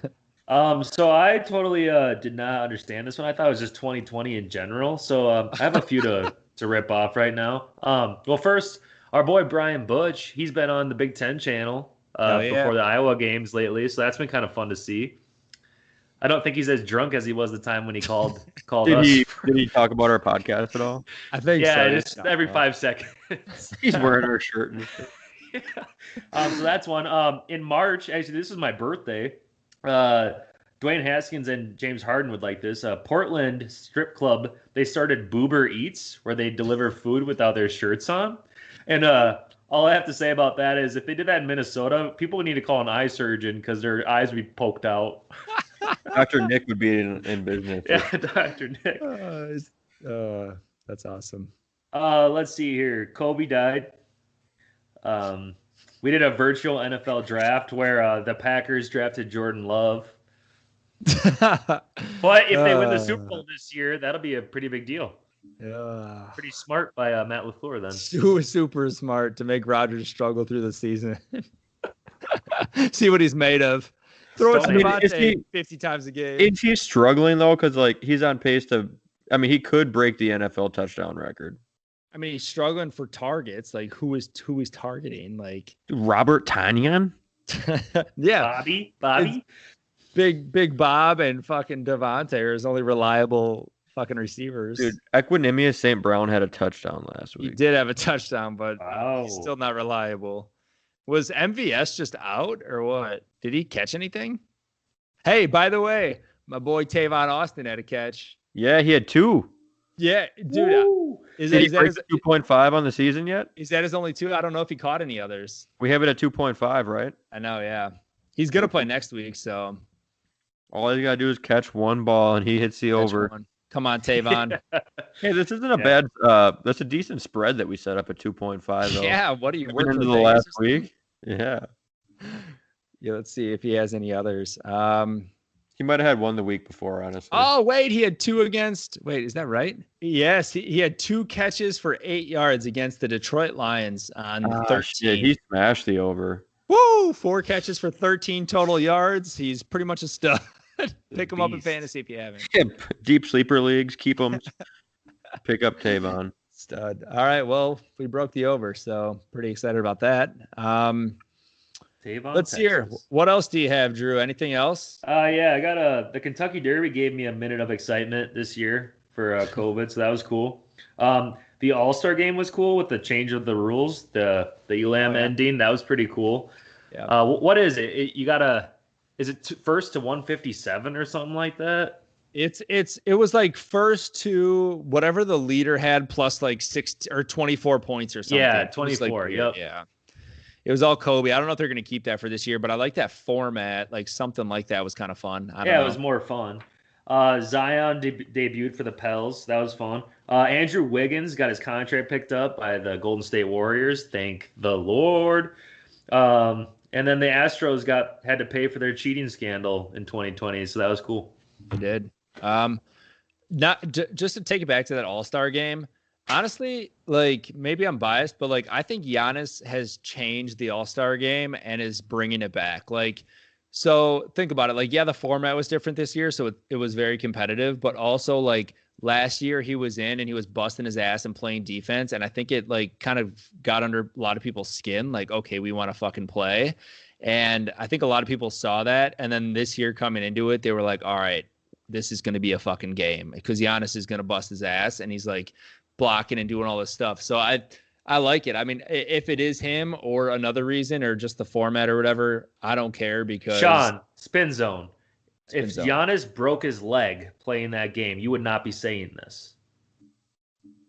So I totally did not understand this one. I thought it was just 2020 in general. So I have a few to rip off right now. Well, first, our boy Brian Butch, he's been on the Big Ten channel before the Iowa games lately, so that's been kind of fun to see. I don't think he's as drunk as he was the time when he called us. Did he talk about our podcast at all? I think so. Yeah, just every 5 seconds. He's wearing our shirt and shit. Yeah. So that's one. In March, actually, this is my birthday. Dwayne Haskins and James Harden would like this. Portland strip club, they started Boober Eats, where they deliver food without their shirts on. And all I have to say about that is if they did that in Minnesota, people would need to call an eye surgeon because their eyes would be poked out. Dr. Nick would be in business. Yeah, Dr. Nick. That's awesome. Let's see here. Kobe died. We did a virtual NFL draft where the Packers drafted Jordan Love. But if they win the Super Bowl this year, that'll be a pretty big deal. Yeah. Pretty smart by Matt LaFleur then. Super smart to make Rodgers struggle through the season. See what he's made of. Throw it to Devontae 50 times a game. Is he struggling, though? Because, like, he's on pace to – I mean, he could break the NFL touchdown record. I mean, he's struggling for targets. Like, who is targeting? Like Robert Tonyan? Yeah. Bobby? Big Bob and fucking Devontae are his only reliable fucking receivers. Dude, Equanimous St. Brown had a touchdown last week. He did have a touchdown, but Wow. he's still not reliable. Was MVS just out or what? Did he catch anything? Hey, by the way, my boy Tavon Austin had a catch. Yeah, he had 2. Yeah, dude. Did he break 2.5 on the season yet? Is that his only 2? I don't know if he caught any others. We have it at 2.5, right? I know, yeah. He's going to play next week, so. All he's got to do is catch one ball, and he hits the over. Come on, Tavon. Hey, this isn't a bad. That's a decent spread that we set up at 2.5. Though. Yeah, what do you work into for the Vegas last or something? week? Yeah, Yeah, let's see if he has any others. he might have had one the week before, honestly. Oh, wait, he had 2 against. Wait, is that right? Yes, he had 2 catches for 8 yards against the Detroit Lions on 13. Shit, he smashed the over. Woo! 4 catches for 13 total yards. He's pretty much a stud. Pick him up in fantasy if you haven't. Yeah, deep sleeper leagues, keep him. Pick up Tavon. Stud. All right, well, we broke the over, so pretty excited about that. Tavon, Let's hear. What else do you have, Drew? Anything else? Yeah, I got the Kentucky Derby gave me a minute of excitement this year for COVID, so that was cool. The All-Star game was cool with the change of the rules, the Elam ending. That was pretty cool. Yeah. What is it? Is it first to 157 or something like that? It was like first to whatever the leader had plus like 6 or 24 points or something. Yeah, 24. Yep. Yeah. It was all Kobe. I don't know if they're going to keep that for this year, but I like that format. Like something like that was kind of fun. I don't know. It was more fun. Zion debuted for the Pels. That was fun. Andrew Wiggins got his contract picked up by the Golden State Warriors. Thank the Lord. And then the Astros had to pay for their cheating scandal in 2020, so that was cool. They did. Just to take it back to that All-Star game. Honestly, like maybe I'm biased, but like I think Giannis has changed the All-Star game and is bringing it back. Like, so think about it. Like, yeah, the format was different this year, so it was very competitive. But also, like last year, he was in and he was busting his ass and playing defense, and I think it like kind of got under a lot of people's skin. Like, okay, we want to fucking play, and I think a lot of people saw that. And then this year coming into it, they were like, all right, this is going to be a fucking game because Giannis is going to bust his ass, and he's like blocking and doing all this stuff. So I like it. I mean, if it is him or another reason or just the format or whatever, I don't care because Sean, spin zone. If Giannis broke his leg playing that game, you would not be saying this.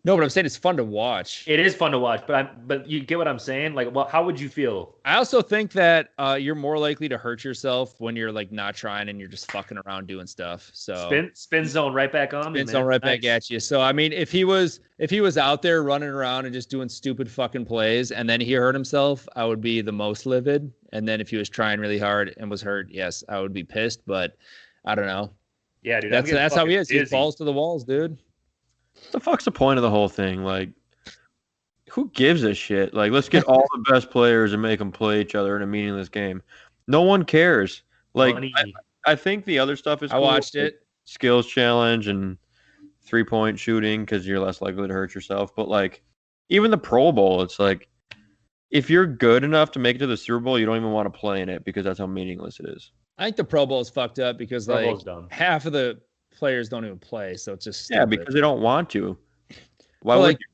No, but I'm saying it's fun to watch. It is fun to watch, but you get what I'm saying? Like, well, how would you feel? I also think that you're more likely to hurt yourself when you're like not trying and you're just fucking around doing stuff. So spin zone right back on me, man. Spin zone right back at you. So I mean, if he was out there running around and just doing stupid fucking plays and then he hurt himself, I would be the most livid. And then if he was trying really hard and was hurt, yes, I would be pissed. But I don't know. Yeah, dude. That's how he is. He falls to the walls, dude. What the fuck's the point of the whole thing? Like, who gives a shit? Like, let's get all the best players and make them play each other in a meaningless game. No one cares. Like, I think the other stuff is cool. I watched it. Skills challenge and 3-point shooting because you're less likely to hurt yourself. But, like, even the Pro Bowl, it's like, if you're good enough to make it to the Super Bowl, you don't even want to play in it because that's how meaningless it is. I think the Pro Bowl is fucked up because, like, half of the players don't even play, so it's just stupid. Yeah, because they don't want to. Why would you?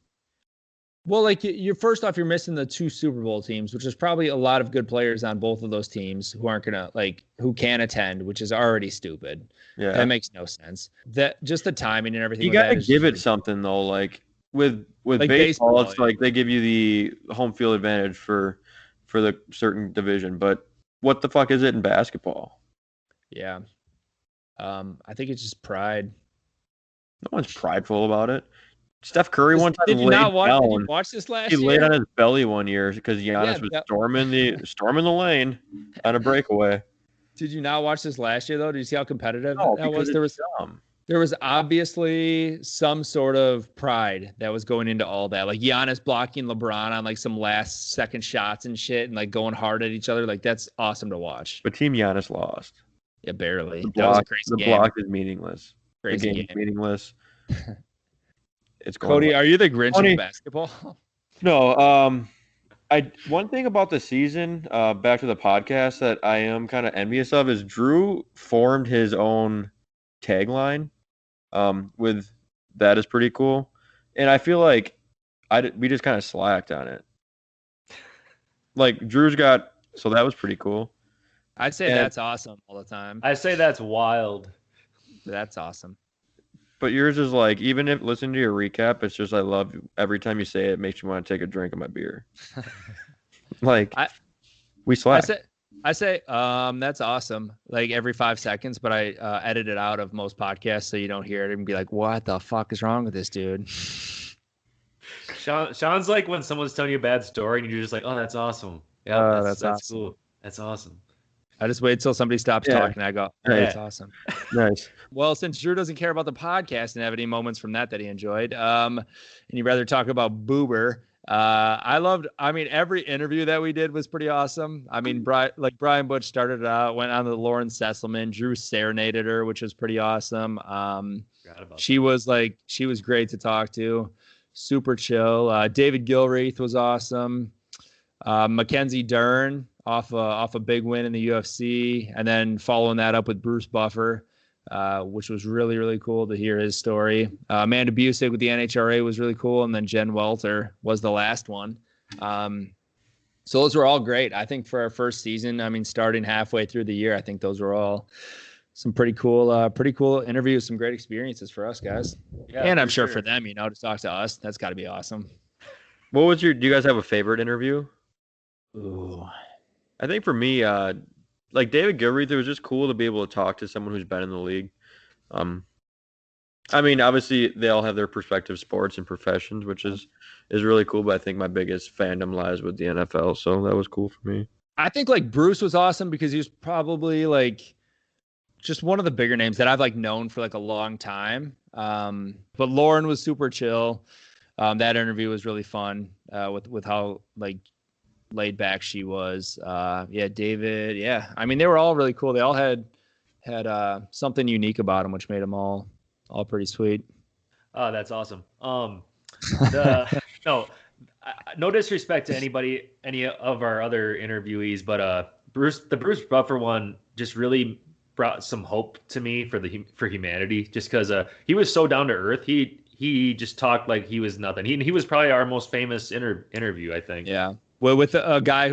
Well, like you're first off, you're missing the 2 Super Bowl teams, which is probably a lot of good players on both of those teams who aren't gonna who can attend, which is already stupid. Yeah, that makes no sense. That just the timing and everything. You gotta give it something though. Like with like baseball, it's like they give you the home field advantage for the certain division, but what the fuck is it in basketball? Yeah. I think it's just pride. No one's prideful about it. Steph Curry one time did you watch this last year? He laid on his belly one year because Giannis was storming the lane on a breakaway. Did you not watch this last year though? Did you see how competitive that was? There was obviously some sort of pride that was going into all that. Like Giannis blocking LeBron on like some last second shots and shit and like going hard at each other. Like that's awesome to watch. But Team Giannis lost. Yeah, barely. That was a crazy game. The block is meaningless. Crazy the game is meaningless. It's Cody, are you the Grinch of basketball? No. One thing about the season, back to the podcast, that I am kind of envious of is Drew formed his own tagline. With that is pretty cool, and I feel like we just kind of slacked on it. Like Drew's got, so that was pretty cool. I'd say that's awesome all the time. I say that's wild. That's awesome. But yours is like, even if listen to your recap, it's just I love every time you say it, makes you want to take a drink of my beer. Like we slack. I say, that's awesome. Like every 5 seconds, but I edit it out of most podcasts so you don't hear it and be like, what the fuck is wrong with this dude? Sean's like when someone's telling you a bad story and you're just like, oh, that's awesome. Yeah, that's awesome. cool. That's awesome. I just wait till somebody stops talking. I go, oh, that's awesome. Nice. Well, since Drew doesn't care about the podcast and have any moments from that he enjoyed, and you'd rather talk about Boober, every interview that we did was pretty awesome. I mean, Brian Butch started it out, went on to Lauren Sesselman, Drew serenaded her, which was pretty awesome. She was great to talk to, super chill. David Gilreath was awesome. Mackenzie Dern off a big win in the UFC, and then following that up with Bruce Buffer, which was really, really cool to hear his story. Amanda Busick with the NHRA was really cool, and then Jen Welter was the last one. So those were all great. I think for our first season, I mean, starting halfway through the year, I think those were all some pretty cool interviews, some great experiences for us guys. Yeah, and I'm sure for them, to talk to us, that's got to be awesome. Do you guys have a favorite interview? Ooh. I think for me, like David Gilreath, it was just cool to be able to talk to someone who's been in the league. I mean, obviously they all have their respective sports and professions, which is really cool. But I think my biggest fandom lies with the NFL, so that was cool for me. I think like Bruce was awesome because he was probably like just one of the bigger names that I've known for a long time. But Lauren was super chill. That interview was really fun with how laid back she was. David. Yeah. I mean, they were all really cool. They all had something unique about them, which made them all pretty sweet. Oh, that's awesome. No disrespect to any of our other interviewees, but the Bruce Buffer one just really brought some hope to me for humanity, just because he was so down to earth. He just talked like he was nothing. He was probably our most famous interview, I think. Yeah. Well, with a guy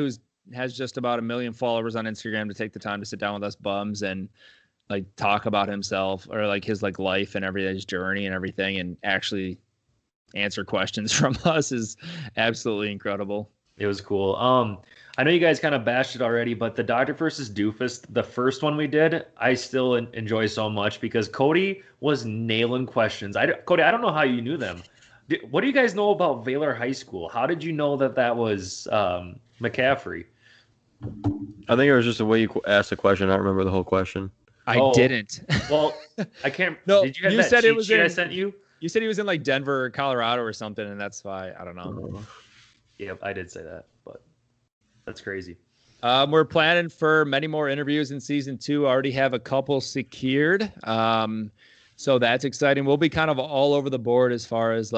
has just about 1 million followers on Instagram to take the time to sit down with us bums and talk about himself or his life and everything, his journey and everything, and actually answer questions from us is absolutely incredible. It was cool. I know you guys kind of bashed it already, but the Doctor versus Doofus, the first one we did, I still enjoy so much because Cody was nailing questions. Cody, I don't know how you knew them. What do you guys know about Baylor High School? How did you know that was McCaffrey? I think it was just the way you asked the question. I don't remember the whole question. I didn't. Well, I can't. No, did you have you that said cheat it was sheet I sent you? You said he was in Denver or Colorado or something, and that's why I don't know. Yeah, I did say that, but that's crazy. We're planning for many more interviews in season 2. Already have a couple secured. So that's exciting. We'll be kind of all over the board as far as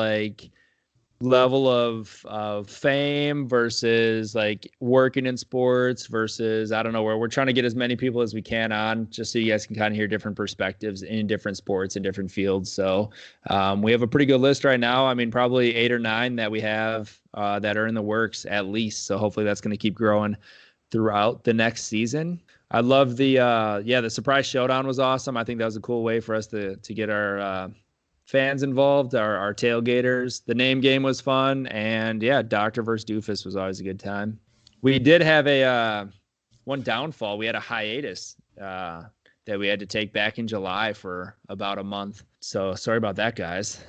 level of fame versus working in sports versus I don't know, where we're trying to get as many people as we can on, just so you guys can kind of hear different perspectives in different sports and different fields. So we have a pretty good list right now. I mean, probably 8 or 9 that we have that are in the works at least. So hopefully that's going to keep growing throughout the next season. I love the Surprise Showdown was awesome. I think that was a cool way for us to get our fans involved, our tailgaters. The name game was fun, and Doctor versus Doofus was always a good time. We did have one downfall. We had a hiatus that we had to take back in July for about a month. So sorry about that, guys.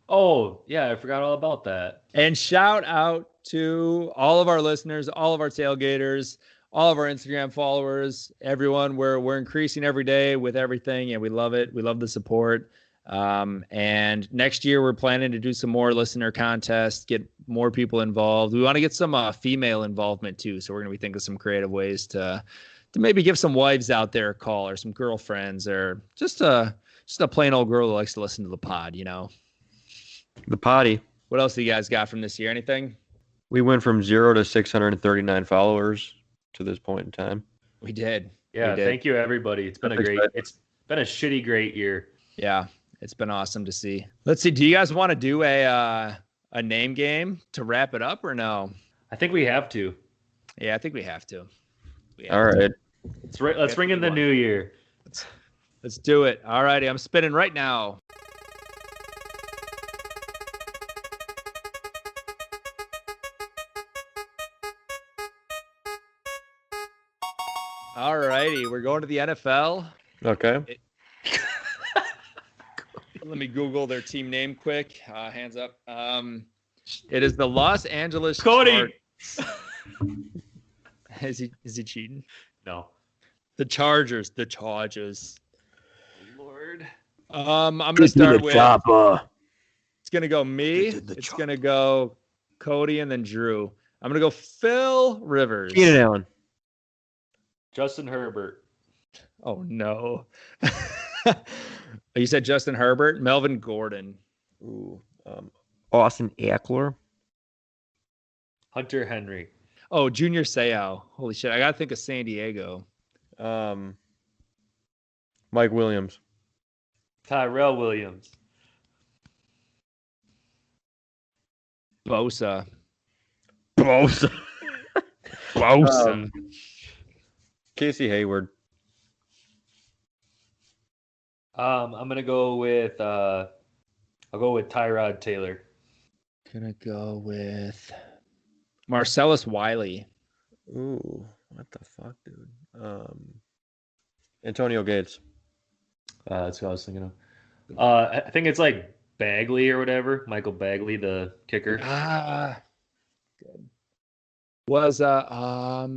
Oh, yeah, I forgot all about that. And shout out to all of our listeners, all of our tailgaters, all of our Instagram followers, everyone. We're increasing every day with everything, and we love it. We love the support. And next year we're planning to do some more listener contests, get more people involved. We want to get some female involvement too. So we're going to be thinking of some creative ways to maybe give some wives out there a call, or some girlfriends, or just a plain old girl who likes to listen to the pod, The potty. What else do you guys got from this year? Anything? We went from 0 to 639 followers to this point in time. We did. Yeah. Thank you, everybody. It's been it's been a shitty great year. Yeah. It's been awesome to see. Let's see. Do you guys want to do a name game to wrap it up or no? I think we have to. Yeah, I think we have to. All right. Let's ring in the new year. Let's do it. All righty. I'm spinning right now. All righty, we're going to the NFL. Okay. Let me Google their team name quick. Hands up. It is the Los Angeles Cody. Is he cheating? No. The Chargers. The Chargers. Lord. I'm gonna start with. It's gonna go me. It's gonna go Cody and then Drew. I'm gonna go Phil Rivers. Keenan Allen. Justin Herbert. Oh no. You said Justin Herbert, Melvin Gordon. Ooh. Austin Eckler. Hunter Henry. Oh, Junior Seau. Holy shit. I got to think of San Diego. Mike Williams. Tyrell Williams. Bosa. Casey Hayward. I'm gonna go with I'll go with Tyrod Taylor. Gonna go with Marcellus Wiley. Ooh, what the fuck, dude? Antonio Gates. That's what I was thinking of. I think it's like Bagley or whatever. Michael Bagley, the kicker. Good. Was oh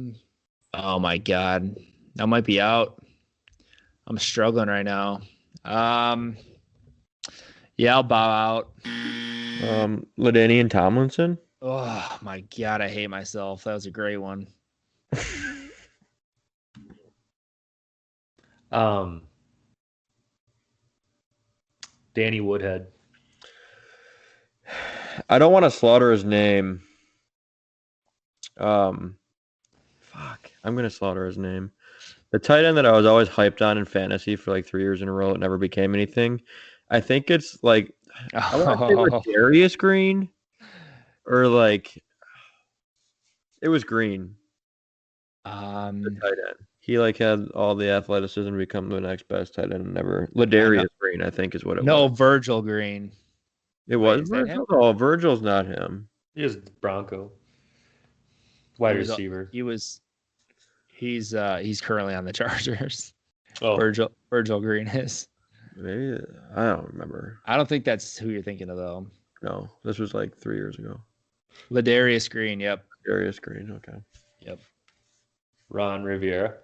my god. That might be out. I'm struggling right now. Yeah, I'll bow out. LaDainian Tomlinson. Oh my god, I hate myself. That was a great one. Danny Woodhead. I don't want to slaughter his name. Fuck. I'm gonna slaughter his name. The tight end that I was always hyped on in fantasy for like 3 years in a row, it never became anything. I think it's like I want to say Darius Green, or like it was Green. The tight end. He like had all the athleticism to become the next best tight end. Never Ladarius Green, I think, is what it was. No, Virgil Green. It was Virgil. Oh, Virgil's not him. He was Bronco. Wide receiver. He's currently on the Chargers. Oh, Virgil Green is. Maybe I don't remember. I don't think that's who you're thinking of though. No, this was like 3 years ago. Ladarius Green. Yep. Darius Green. Okay. Yep. Ron Rivera.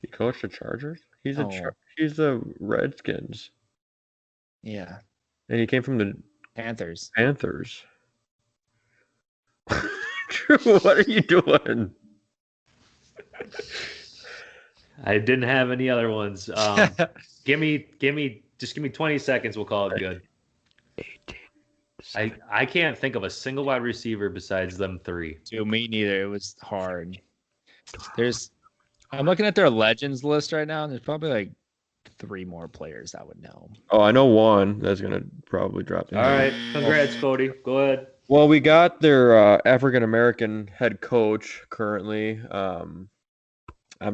He coached the Chargers. He's the Redskins. Yeah. And he came from the Panthers. Drew, what are you doing? I didn't have any other ones. Give me 20 seconds. We'll call it good. 18. I can't think of a single wide receiver besides them three. Dude, me neither. It was hard. I'm looking at their legends list right now, and there's probably like 3 more players I would know. Oh, I know one that's gonna probably drop. All right, congrats, Cody. Go ahead. Well, we got their African American head coach currently. I'm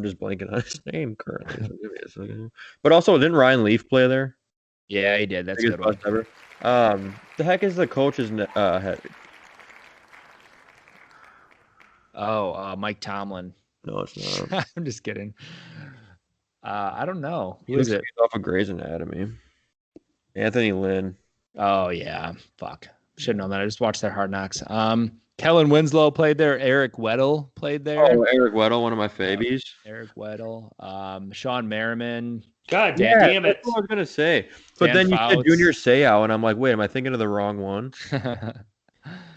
just blanking on his name currently. So give me a second. But also, didn't Ryan Leaf play there? Yeah, he did. That's a good one. Ever. The heck is the coach's head? Oh, Mike Tomlin. No, it's not. I'm just kidding. I don't know. Who is it? Off of Grey's Anatomy. Anthony Lynn. Oh yeah. Fuck. Should have known that. I just watched their Hard Knocks. Kellen Winslow played there. Eric Weddle played there. Oh, Eric Weddle, one of my fabies. Eric Weddle. Sean Merriman. God damn it. That's what I was gonna say. But Dan then you Fouts. said Junior Seau, and I'm like, wait, am I thinking of the wrong one?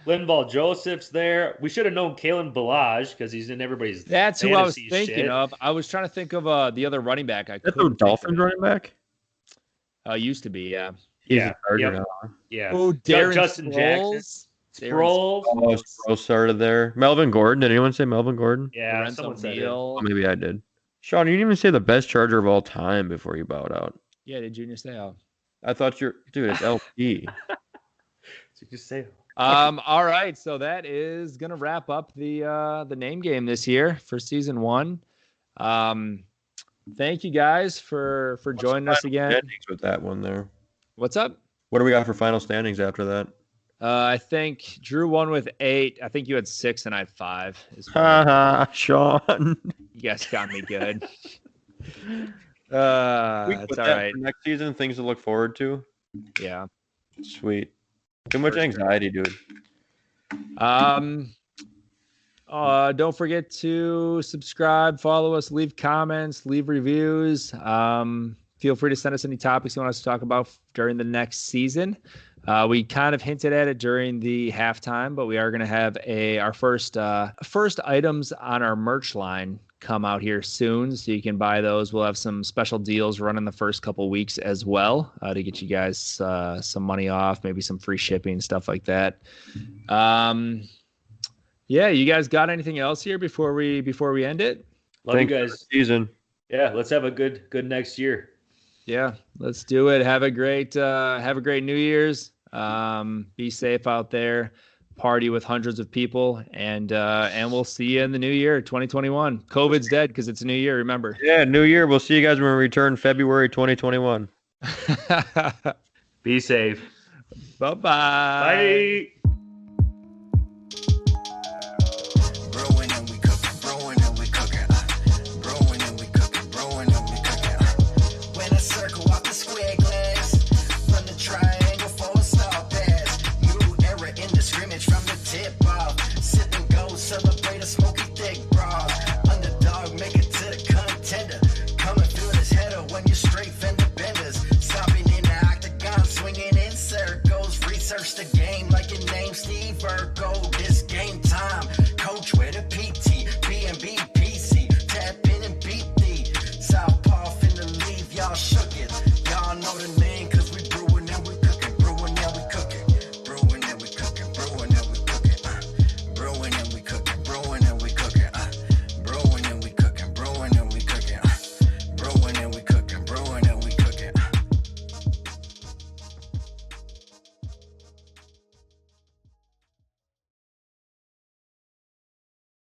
Linval Joseph's there. We should have known Kalen Balaj because he's in everybody's. That's who I was fantasy thinking shit. of. I was trying to think of the other running back. Is that the Dolphins running back? Used to be, yeah. He's Yeah. a Charger Yep. now. Yeah. Oh, Darren Justin Jackson. Sproles. Oh, Sproles started there. Melvin Gordon. Did anyone say Melvin Gordon? Yeah, Lorenzo someone said it. Neal. Oh, maybe I did. Sean, you didn't even say the best Charger of all time before you bowed out. Yeah, did Junior Seau. I thought dude, it's LP. So just say. All right, so that is gonna wrap up the name game this year for season 1. Thank you guys for joining us again. Standings with that one there. What's up? What do we got for final standings after that? I think Drew won with 8. I think you had 6 and I had 5. Haha, Sean. You guys got me good. We That's put all that right. for next season, things to look forward to. Yeah. Sweet. Too much anxiety, dude. Don't forget to subscribe, follow us, leave comments, leave reviews. Feel free to send us any topics you want us to talk about during the next season. We kind of hinted at it during the halftime, but we are going to have our first items on our merch line come out here soon, so you can buy those. We'll have some special deals running the first couple weeks as well to get you guys some money off, maybe some free shipping, stuff like that. Yeah, you guys got anything else here before we end it? Love you guys. Season. Yeah, let's have a good next year. Yeah, let's do it. Have a great New Year's. Be safe out there. Party with hundreds of people, and we'll see you in the new year, 2021. COVID's dead because it's a new year. Remember. Yeah, new year. We'll see you guys when we return February 2021. Be safe. Bye-bye. Bye. Celebrate a smoky thick bra. Underdog, make it to the contender. Coming through this header when you're straight fender benders. Stopping in the octagon, swinging in circles. Research the game like your name's Steve Urkel. This game time.